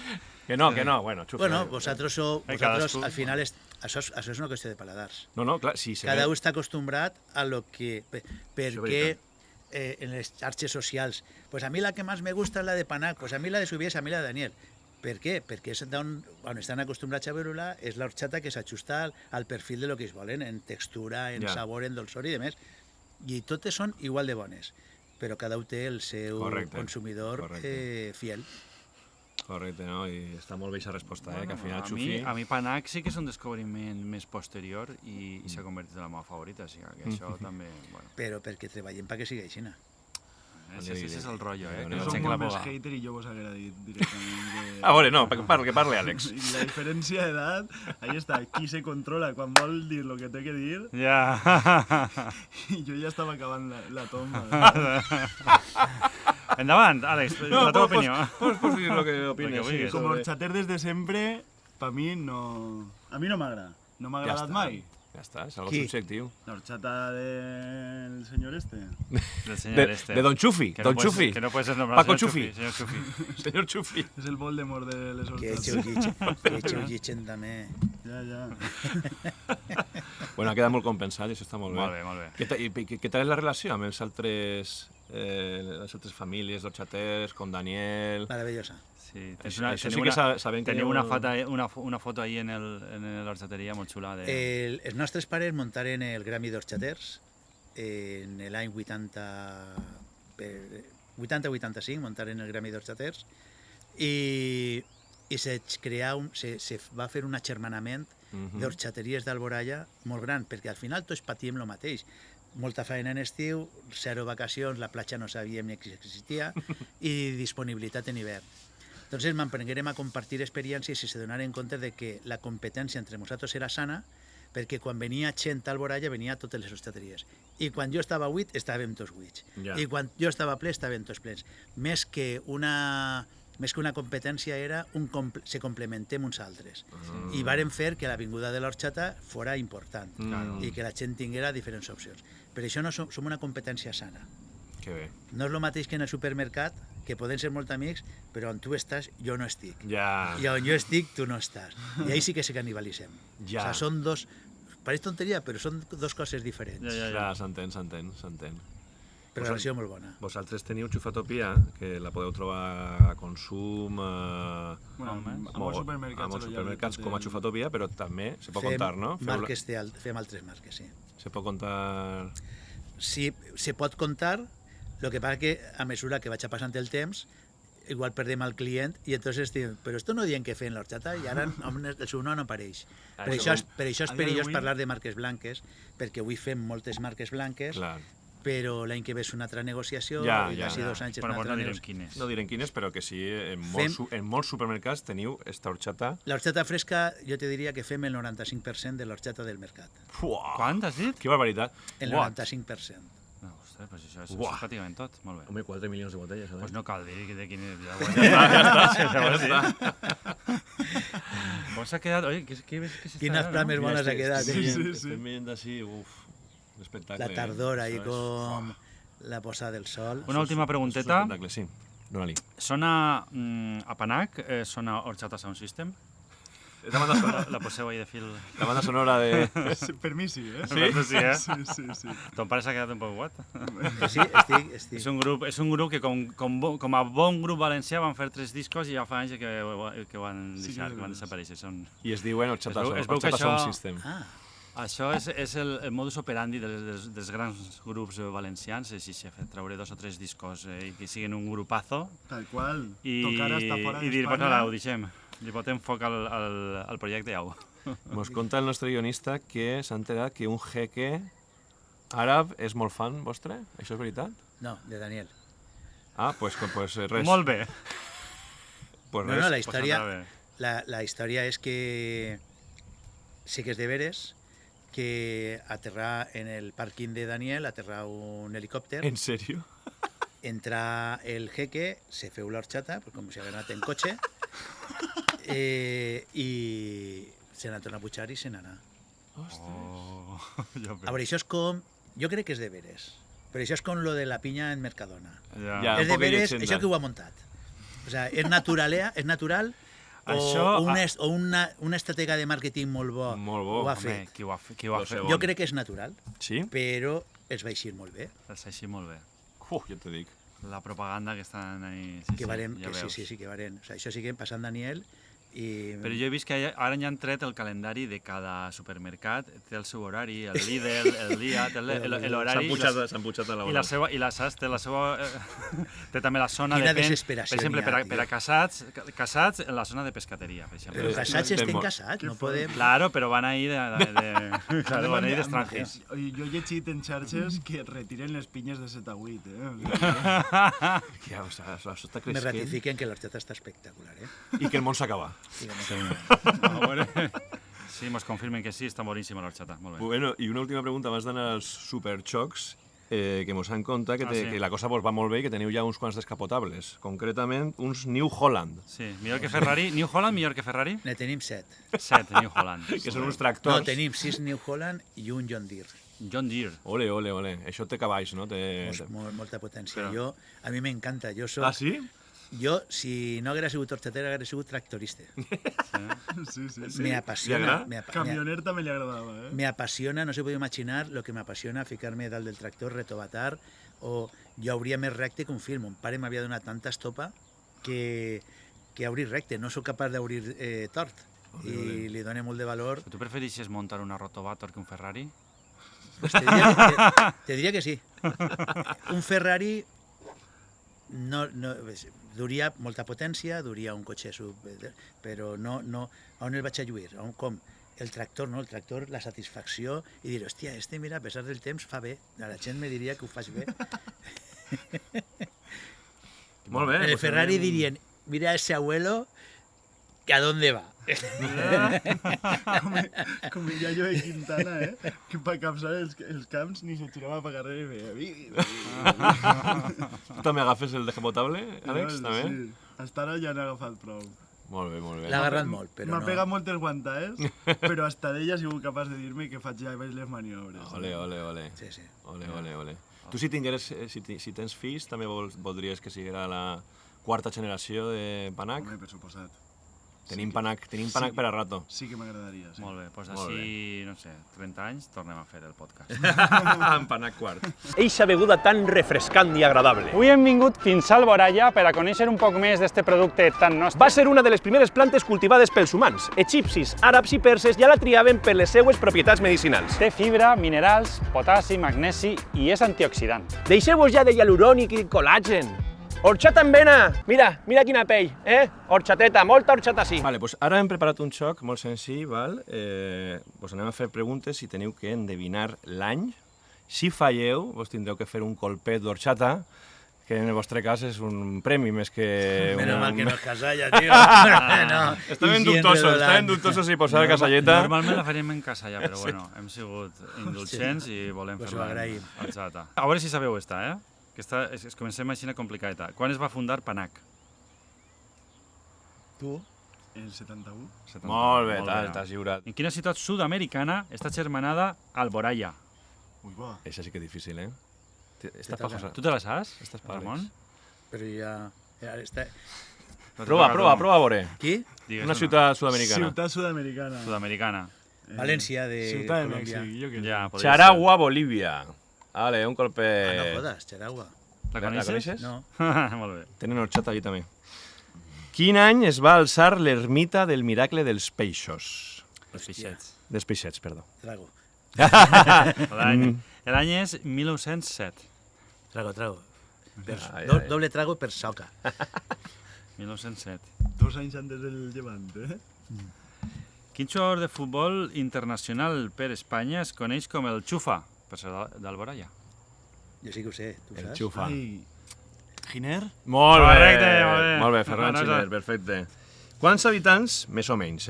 Que no, bueno, Xufi. Bueno, vosaltres cadascú. al final això és una qüestió de paladars. No, clar, sí, se Cada ve. un està acostumbrat a lo que... Perquè en les xarxes socials, pues a mi la que más me gusta es la de Panac, pues a mi la de Subies, a mi la de Daniel. Per què? Perquè és on estan acostumbrats a veure-la, és l'horxata que s'ajusta al perfil de lo que es volen, en textura, en Ja. sabor, en dolçor i demés. I totes són igual de bones, però cada un té el seu Correcte, consumidor correcte. fiel. Correcte, no? I està molt bé aquesta resposta, que al final a Xufi... mi Panac sí que és un descobriment més posterior i s'ha convertit en la meva favorita, o sigui que això també... Bueno, Però perquè treballem perquè sigui així. ese és el rotllo, Que que la Som gent que la molt més boga. hater i jo vos haguera dit directament que... A veure, no, que parli Àlex. Y la diferencia de edad, ahí está, aquí se controla quan vol dir lo que té que dir Ja. i jo ja estava acabant la tomba. Endavant, Àlex, la teva opinió. Pots dir el que opines. El que vulguis. Com a horxater des de sempre, per mi no... A mi no m'agrada. No m'ha agradat mai. Ja està, és algo Qui? subjectiu. La horchata del senyor este. Del senyor este. De Don Xufi, Que Don no puede Xufi. ser- Que no puede ser nombrado Paco señor Xufi. Señor Xufi. Senyor Xufi. És el Voldemort de les Que horxates. xeu també. Ja. Bueno, ha quedat molt compensat i això està molt bé. Molt bé, molt bé. Què tal és la relació amb les altres famílies d'horxaters, com Daniel... Maravillosa. Sí, Això sí que sabem que teniu hi ha una foto ahí en l'horxateria molt xula. Els nostres pares muntaren el Gremi d'Horxaters en l'any 80-85, muntaren el Gremi d'Orxaters, i se va fer un agermanament d'orxateries d'Alboraya molt gran, perquè al final tots patíem el mateix. Molta feina en estiu, 0 vacacions, la platja no sabíem ni que existia, i disponibilitat en hivern. Entonces m'aprenguérem a compartir experiències i se donaren compte de que la competència entre nosaltres era sana, perquè quan venia gent a Alboraya venia a totes les orxateries. I quan jo estava buit, estàvem tots buits. I quan jo estava ple, estàvem tots plens. Més que una competència era se complementem uns altres. I vàrem fer que l'avinguda de l'orxata fora important i que la gent tinguera diferents opcions. Per això no som una competència sana. Que bé. No és el mateix que en el supermercat, que poden ser molt amics, però on tu estàs, jo no estic. Ja. I on jo estic, tu no estàs. I ahí sí que se canibalitzem. Ja. O sigui, són dos... Pareix tonteria, però són dos coses diferents. Ja, s'entén. Però la relació molt bona. Vosaltres teniu Xufatopia, que la podeu trobar a consum, a molts supermercats com a Xufatopia, però també se pot contar, no? Fem altres marques, sí. Se pot contar... Sí, se pot contar, el que passa que a mesura que vaig passant el temps, igual perdem el client i entonces diuen, però esto no diuen que feien l'orxata i ara el seu nom no apareix. Per això és perillós parlar de marques blanques, perquè avui fem moltes marques blanques, però l'any que ve és una altra negociació, i d'ací 2 anys és una altra negociació. No direm quines, però que sí, en molts supermercats teniu esta horchata. L'horchata fresca, jo te diria que fem el 95% de l'horchata del mercat. Quant has dit? Que barbaritat. El 95%. No, ostres, pues això és pràcticament tot. Molt bé. Home, 4 milions de botelles. Pues no cal dir de quin és. Ja està. Com s'ha quedat? Oi, quines plames bones ha quedat. Estem veient així, l'espectacle. La tardor ahí com la posada del sol. Una última pregunteta. Sí, dona-li. Sona a Panac, sona Horchata Sound System? La poseu ahí de fil. La banda sonora de... Per mi sí, eh? Sí, eh? Sí. Ton pare s'ha quedat un poc guat? Sí, estic. És un grup que com a bon grup valencià van fer 3 discos i ja fa anys que van deixar, que van desaparèixer. I es diuen Horchata Sound System. Això és el modus operandi dels grans grups valencians, és treure 2 o 3 discos i que siguin un grupazo. Tal qual, tocar hasta fora d'Espanya. I dir, pues ara ho deixem, li botem foc al projecte i au. Mos conta el nostre guionista que s'ha enterat que un jeque àrab és molt fan vostre, això és veritat? No, de Daniel. Ah, pues res. Molt bé. Pues res. No, la història és que sí que és de veres, que aterrar en el pàrquing de Daniel, aterrar un helicòpter. ¿En serio? Entra el jeque, se feu l'horchata, com si hagués anat en cotxe, i se n'ha tornat a pujar i se n'anà. Ostres. A veure, això és com... Jo crec que és de veres, però això és com lo de la pinya en Mercadona. Ja, és de veres, això que ho ha muntat. O sea, és natural, o una estratègia de màrqueting molt bo ho ha fet. Qui ho ha fet? Jo crec que és natural, sí? Però es va eixir molt bé. Es va eixir molt bé. Ja t'ho dic. La propaganda que estan ahí... Sí, que varen. O sigui, això sí que passant Daniel... Però jo he vist que ara ja han tret el calendari de cada supermercat, té el seu horari, el Lidl, el dia, té l'horari... S'han pujat a l'hora. I la SAS té la seva... té també la zona... Quina desesperació. Per exemple, per a casats, en la zona de pescateria, per exemple. Però casats estem casats, no podem... Claro, però van ahí d'estrangers. Jo he llegit en xarxes que retiren les pinyes de 7 a 8, Això està creixent. Me ratifiquen que l'horchata està espectacular, I que el món s'acaba. Sí, mos confirmen que sí, està boníssima l'horchata. Molt bé. Bueno, i una última pregunta abans d'anar als superxocs, que mos han contat que la cosa vos va molt bé i que teniu ja uns quants descapotables, concretament uns New Holland. Sí, millor que Ferrari. New Holland millor que Ferrari? Ne tenim 7. 7 New Holland. Que són uns tractors. No, tenim 6 New Holland i un John Deere. John Deere. Ole. Això té cavalls, no? Molta potència. A mi m'encanta. Ah, sí? Jo, si no haguera sigut horchatera, haguera sigut tractorista. Sí. Me apasiona. Camioner també li agradava, Me apasiona, no se podeu imaginar lo que m'apassiona ficar-me dalt del tractor, retobatar, o jo hauria més recte que un fil. Mon pare m'havia donat tanta estopa que obrir recte. No sóc capaç d'obrir tort. I li dona molt de valor. Tu prefereixes muntar una Rotovator que un Ferrari? Pues te diria que sí. Un Ferrari no, duria molta potència, duria un cotxe però no, on el vaig a lluir? Com? El tractor, no? El tractor, la satisfacció, i dir, hòstia, mira, a pesar del temps, fa bé. La gent me diria que ho faig bé. Molt bé. El Ferrari dirien, mira ese abuelo, que a dónde va? Com el Yayo de Quintana, que per capçar els camps ni se tirava per carrer i feia... Tu també agafes el descapotable, Àlex, també? Sí, hasta ara ja n'he agafat prou. Molt bé, molt bé. L'ha agarrat molt, però M'ha no. pegat moltes guantades, però hasta d'ella ha sigut capaç de dir-me que faig ja les maniobres. Ole, ole, ole. Sí, sí. Ole, ole, ole. Tu si tens fills també voldries que siguera la quarta generació de Panac? Home, per suposat. Tenim Panac per a rato. Sí que m'agradaria, sí. Molt bé, doncs Molt així, no sé, 30 anys tornem a fer el podcast. En Panac quart. Eixa beguda tan refrescant i agradable. Avui hem vingut fins al Alboraya per a conèixer un poc més d'este producte tan nostre. Va ser una de les primeres plantes cultivades pels humans. Egipcis, àrabs i perses ja la triaven per les seues propietats medicinals. Té fibra, minerals, potassi, magnesi i és antioxidant. Deixeu-vos ja de hialurònic i col·làgen. Horxata en vena! Mira quina pell, Horxateta, molta horxata sí. Vale, doncs ara hem preparat un xoc molt senzill, val? Vos anem a fer preguntes i teniu que endevinar l'any. Si falleu, vos tindreu que fer un colpet d'horxata, que en el vostre cas és un premi més que... Menos mal que no és casalla, tio. No, Estaven dubtosos si posar casalleta. Normalment la faríem en casalla, però bueno, hem sigut indulgents i volem Pues fer-la ho agraïm. en horxata. A veure si sabeu esta, Que esta comencem així una complicada. Quan es va fundar Panac? Tu? El 71? Molt bé, t'has lliurat. En quina ciutat sud-americana està germanada Alboraya? Ui, va. Això sí que és difícil, Estàs toca. pa José. Tu te la saps, Estàs pa, Ramon? Però ja està... Prova a veure. Qui? Digues Una ciutat sud-americana. Ciutat sud-americana. Sud-americana. València de Ciutat de Colòmbia. Mèxic, jo què sé. Ja, podria Charagua, Bolívia. Vale, un colpet. Ah, no jodas, Charagua. ser. La coneixes? No. Molt bé. Tenen horxata allí també. Quin any es va alçar l'ermita del miracle dels peixos? Els peixets. Dels peixets, perdó. Trago. L'any és 1907. Trago. Ai, ai. Doble trago per soca. 1907. 2 anys antes del llevant, Quin jugador de futbol internacional per Espanya es coneix com el Xufa, per ser d'Alboraya? Jo sí que ho sé, tu El saps? xufa. Ai, Giner? Molt bé. Correcte, molt bé. Molt bé, Ferran No, no, Giner, no. perfecte. Quants habitants, més o menys,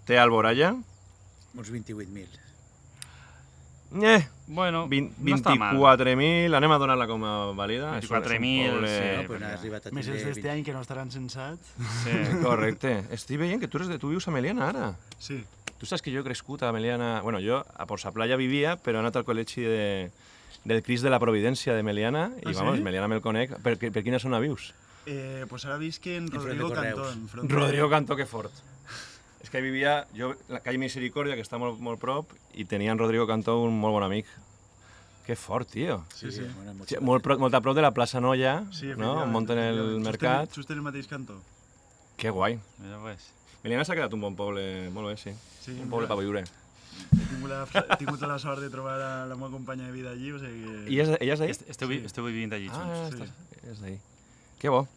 té Alboraya? Uns 28.000. Bueno, no està mal. 24.000, anem a donar-la com a vàlida. 24.000, sí. No, però no ha arribat a Més els tindre d'este any que no estaran censats. Sí. Correcte. Estic veient que tu vius a Meliana ara. Sí. Tu saps que jo he crescut a Meliana... Bueno, jo a Porsaplaya vivia, però he anat al col·legi del Crist de la Providència de Meliana i, Ah, sí? vamos, Meliana me'l conec. Per quina zona vius? Pues ara visc en Enfront de Rodrigo Correus. Cantó. enfront de- Rodrigo Cantó, que fort. És que vivia, jo, la calle Misericòrdia, que està molt, molt prop, i tenia en Rodrigo Cantó un molt bon amic. Que fort, tio. Sí, sí. Bueno, Sí, molt a prop de la plaça Noia, Sí, no? On munten el mercat. Just en el mateix cantó. Que guai. Mira, pues. Meliana s'ha quedat un bon poble, molt bé, sí. Sí, Un poble per viure. He tingut la sort de trobar la meva companya de vida allí, o sigui que... I ella és d'ahí? Esteu vivint allí Ah, junts. és d'ahí. Que bo.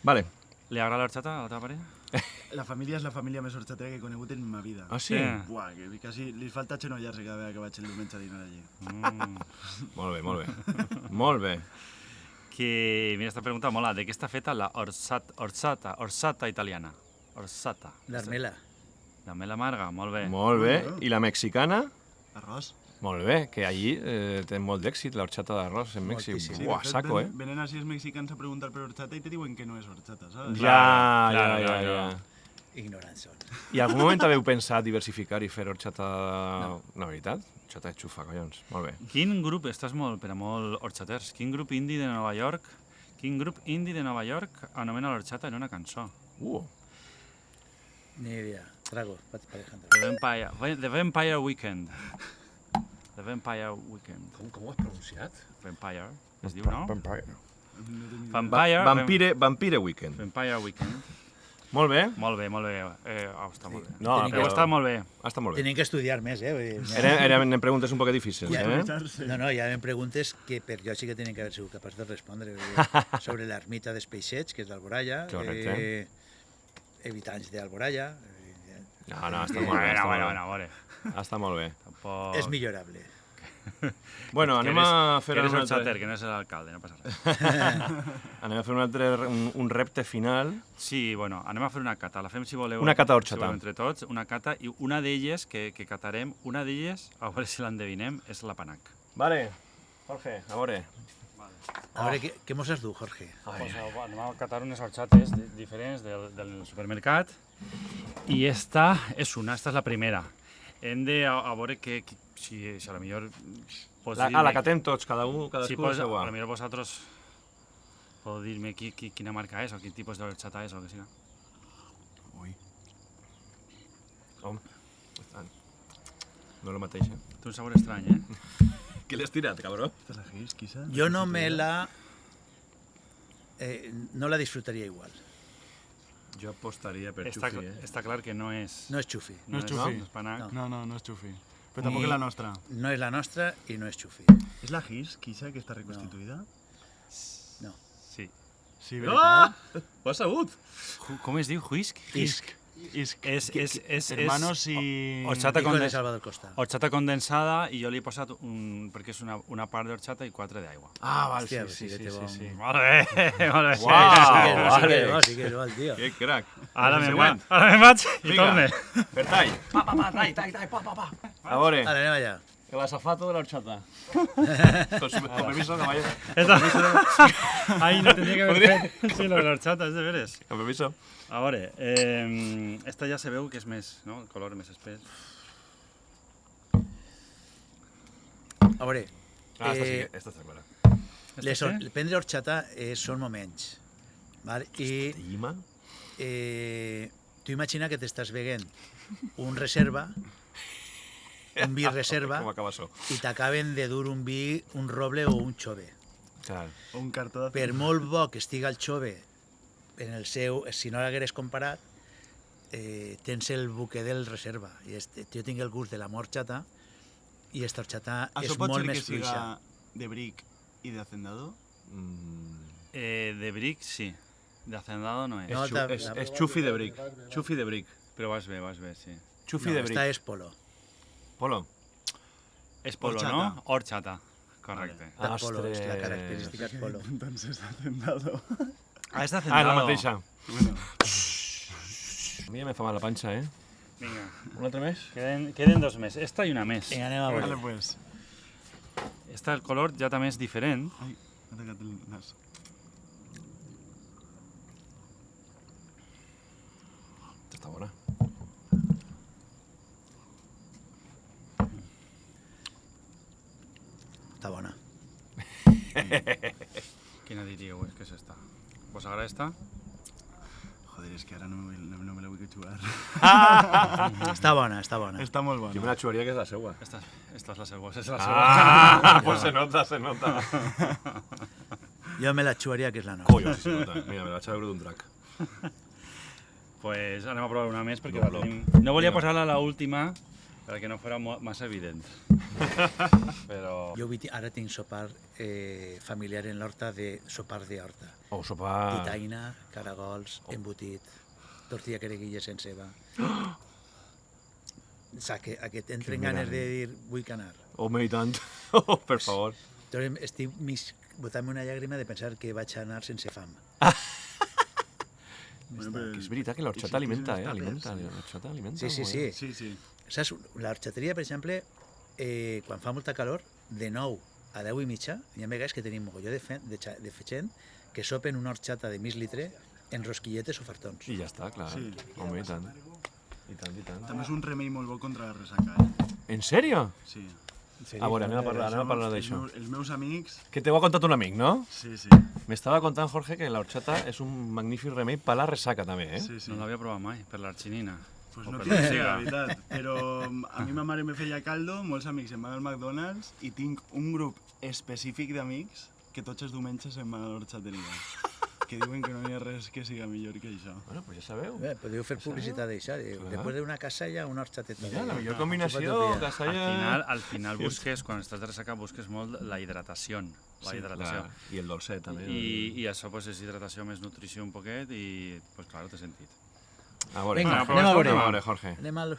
Vale. Li agrada l'horxata a la teva parella? La família és la família més horxatera que he conegut en ma vida. Ah, sí? Sí. Buah, que quasi li falta xenollar-se cada vegada que vaig el diumenge a dinar allí. Molt bé, molt bé. Molt bé. Que, mira, esta pregunta mola. De què està feta la orsata italiana? Orsata. L'Armela. La mela amarga, molt bé. Molt bé. I la mexicana? Arròs. Molt bé, que allí té molt d'èxit l'horxata d'arròs en Mèxic. Moltíssim. Buah, de fet, saco, Venen així els mexicans a preguntar per horchata i te diuen que no és horchata, saps? Ja, Claro, ja, claro. Ignorants són. I algun moment haveu pensat diversificar i fer horxata... No, veritat? Horxata de xufa, collons. Molt bé. Quin grup, estàs molt per a molt horxaters, quin grup indi de Nova York anomena l'horxata en una cançó? Ni idea. Trago. Vaig per Alejandro. The Vampire Weekend. The Vampire Weekend. Com ho has pronunciat? Vampire, es diu, no? Vampire. Vampire Vampire Weekend. Vampire Weekend. Molt bé. Molt bé, molt bé. Està molt bé. No, Tenim Heu estat molt bé. Està molt bé. Tenim que estudiar més, eh? Eren preguntes un poc difícils, Ja. eh? No, hi ha preguntes que per lògica tenen que haver sigut capaç de respondre. Sobre l'ermita d'Espeixets, que és d'Alboraya, Correcte. Habitants d'Alboraya. No, està molt bé. Bueno, vale. Està molt bé. Tampoc... És millorable. Bueno, anem a fer Eres un un xater, altre... que no és l'alcalde, no passa res. Anem a fer un altre un repte final. Sí, bueno, anem a fer una cata. La fem, si voleu... Una cata si horchata. voleu entre tots, una cata, i una d'elles que catarem, una d'elles, a veure si l'endevinem, és la panac. Vale, Jorge, a veure. A veure, què mos has dut, Jorge? Pues, anem a catar unes horchates diferents del supermercat i esta és la primera. Hem de a veure si a lo millor pots dir-me... La catem tots, cadascú si la pots, seua. a lo millor vosaltres podeu dir-me quina marca és o quin tipus d'horchata és o què siga. Ui. Home, no és el mateix, eh? Té un sabor estrany, eh? Què l'has tirat, cabró? ¿Esta es la Gis, quizá? Jo no me la... no la disfrutaria igual. Jo apostaria per Està, xufi, eh? està clar que no és... No és xufi. No és xufi. No és panac. No. No es chufi. Pero tampoco es la nuestra. No és la nostra i no és xufi. ¿Es la Gis, quizá, que está reconstituida? No. Sí. Sí, ¿verdad? Ho has sabut? Com es diu? Huisk? Isc. És Hermanos y... horchata Pico de condensada. Salvador Costa. Horchata condensada i jo li he posat perquè és una part d'horchata i 4 d'aigua. Ah, vale, Hòstia, sí, sí que sí, té sí, bon- sí. Molt bé, molt bé. Uau, Sí que és bo, Àlex. sí que és bo, tio. Que crac. Ara me'n Següent. vaig i Vinga. torne. Per tall. A veure, Ara, anem allà. el azafato de la horchata. Con permiso, caballo. Ai, no tendría que haber fet. Sí, lo de la horchata, és de veres. Con permiso. A veure, esta ja sabeu que és més, no? El color més espès. A veure, Ah, esta està clara. prendre horchata són moments. Val? I Llima? tu imagina que t'estàs beguent un reserva, un vi reserva, Com acaba això? i t'acaben de dur un vi, un roble o un xove. Clar. O un cartó de... Per molt bo que estiga el xove, en el seu, si no l'hagueres comparat, tens el buque del reserva. I jo tinc el gust de la horchata i esta horchata és ¿Eso puede molt ser que més fluixa. siga de brick y de hacendado? De brick, sí. De hacendado no és. No, És xufi de bric. Xufi de bric. Però vas bé, sí. Xufi No, de bric. esta és polo. Polo. És polo, Horchata. no? Horchata. Correcte. Esta polo, és la Ostres. característica és polo. Entonces, hacendado. Ah, és de Ah, hacendado. és la mateixa. Bueno, A mi ja me fa mal la panxa, eh? Vinga, Un altre més? queden dos més. Esta i una més. Vinga, anem a vale, veure. pues. Esta, el color ja també és diferent. Ay, me ha tocado el nas. Està bona. Està bona. Quina diríeu? És que és esta. Vos agrada esta? Joder, es que ahora no me la voy a chugar. Està bona, està bona. Está muy Jo bueno. me la xuaria que és la seua. Esta és la següent. És la següent. Ah, pues se nota, se nota. Jo me la xuaria, que és la nostra. Coño, sí se nota. Mira, me la vaig a veure d'un drac. Pues anem a provar una més perquè Blop, la blop. tenim... No volia Vinga. posar-la a l'última perquè no fora massa evident. Però... Jo ara tinc sopar familiar en l'horta de sopar d'horta. O sopar... Titaina, caragols, embotit, tortilla quereguilla sense ceba. Saps que t'entren Quin ganes de megànic. dir vull canar. Home, i tant. Oh, per favor. Entonces estic botant-me una llàgrima de pensar que vaig anar sense fam. Bueno, pero Que és veritat que l'horchata sí, alimenta, sí, eh? està bé, Alimenta, sí. l'horchata alimenta. Sí, sí, molt sí. bé. Sí, sí. Saps? La horchateria, per exemple, quan fa molta calor, de 9 a 10 i mitja, hi ha vegades que tenim mogolló de gent que sopen una horchata de mig litre en rosquilletes o fartons. I ja està, clar. Sí. Home, i tant. I tant, i tant. També és un remei molt bo contra la resaca, eh? En sèrio? Sí. A veure, anem a parlar d'això. Els meus amics... Que t'ho ha contat un amic, no? Sí, sí. M'estava contant, Jorge, que la horchata és un magnífic remei per la resaca, també, eh? Sí, sí. No l'havia provat mai, per l'arginina. Pues O no per tinc la idea, siga. la veritat. Però a mi ma mare me feia caldo, molts amics se'n van al McDonald's i tinc un grup específic d'amics que tots els diumenges se'n van a l'horxateria. que diuen que no hi ha res que siga millor que això. Bueno, pues ja sabeu. Podeu fer publicitat d'això. Després d'una casalla, una horxateta. Mira, la millor Se pot combinació, pillar. casalla... Al final busques, quan estàs de ressaca, busques molt la hidratació. La hidratació. Clar, i el dolcet, també. I això pues, és hidratació més nutrició un poquet i, pues, clar, té sentit. A veure, Vinga, anem anem a veure. a veure, Jorge. Anem al...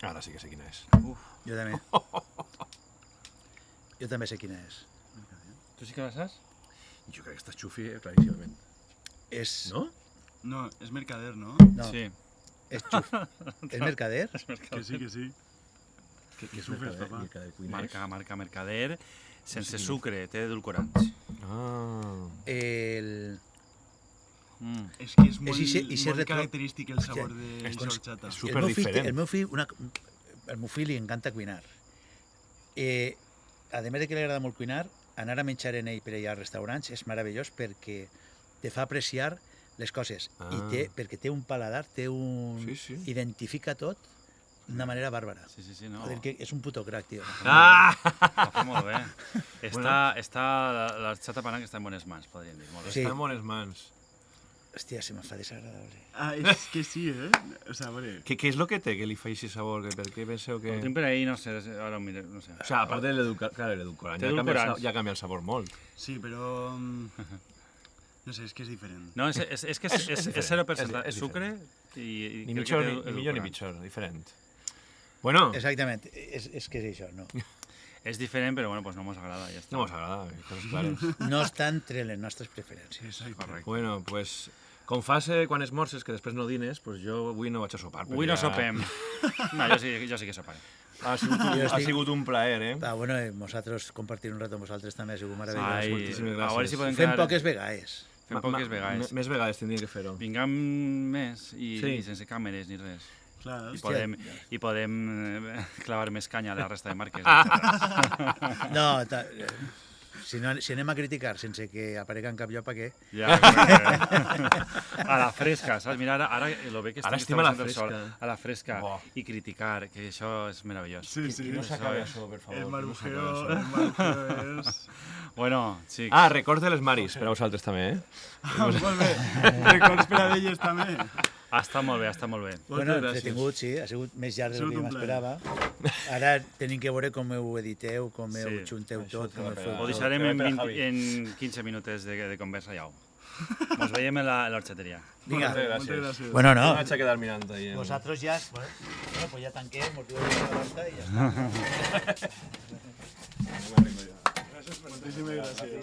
Ara sí que sé quina és. Jo també. Jo també sé quina és. Tu sí que la saps? Jo crec que està xufi claríssimament. És... No? No, és mercader, no? No, Sí. és xuf. És mercader? Que sí, que sí. Que és Sufres, mercader, papa. mercader cuiners. Marca Mercader, sense sucre, té edulcorants. Ah. El... És que és molt, ixe molt retro- característic el sabor de és l'horchata. és super diferent. El meu fill li encanta cuinar. A més de que li agrada molt cuinar, anar a menjar en ell per allà als restaurants és meravellós perquè te fa apreciar les coses perquè té un paladar, Sí, sí. identifica tot d'una manera bàrbara. Sí, no. Joder, que és un puto crack, tio. Ah! Ho fa molt bé. L'horchata panà que està en bones mans, podríem dir. Molt bé. Sí. Està en bones mans. Hòstia, se me fa desagradable. Ah, és que sí, eh? O sea, a veure... Què és el que té que li fa aquest sabor? Per què penseu que... Ho tinc per ahí, no sé, ara ho miro, no sé. O sea, a part de l'edulcorant, Té edulcorants. ja canvia el sabor molt. Sí, però... No sé, és que és diferent. No, és que és 0% és sucre i Ni crec millor que té ni millor ni edulcorants. pitjor, diferent. Bueno, Exactament, és que és això, no. És diferent, però bueno, pues no mos agrada, ja està. no mos agrada, coses clares. No està entre les nostres preferències. Correcte. Bueno, pues, com fas quan esmorces, que després no dines, pues jo avui no vaig a sopar. Avui no sopem. No, jo sí que soparé. Ha sigut un plaer, eh? Ah, bueno, nosaltres compartir un rato amb vosaltres també ha sigut meravellós. Ai, moltíssimes a veure si gràcies. podem Fem quedar... poques vegades. Fem poques vegades. Més vegades tindria que fer-ho. Vingam més i sense càmeres ni res. Clar, I podem clavar més canya a la resta de marques. No, si anem a criticar sense que aparega en cap lloc, per què? Ja, a la fresca, saps? Mira, ara lo bé que Ara estem estima la el sol, fresca. a la fresca Buah. i criticar, que això és meravellós. sí, sí. No s'acabi això, per favor. El que no s'acabi marujeo això. és... Bueno, xics. Ah, records de les Maris, per a vosaltres també, eh? Molt bé. Records per a elles també. Ha estat molt bé, ha estat molt bé. Bueno, gràcies. entretingut, sí, ha sigut més llarg del Ha que sigut un m'esperava. Ara tenim que veure com ho editeu, com ho Sí. junteu tot, com ho feu Ho tot. deixarem També per a en Javi. 15 minutes de conversa ja. Ens veiem a l'horxateria. Vinga, Moltes Moltes gràcies. gràcies. bueno, no, Vaig a quedar mirant ahí. vosaltres ja, bueno, pues ja tanquem, us diu la basta i ja està. Moltíssimes gràcies.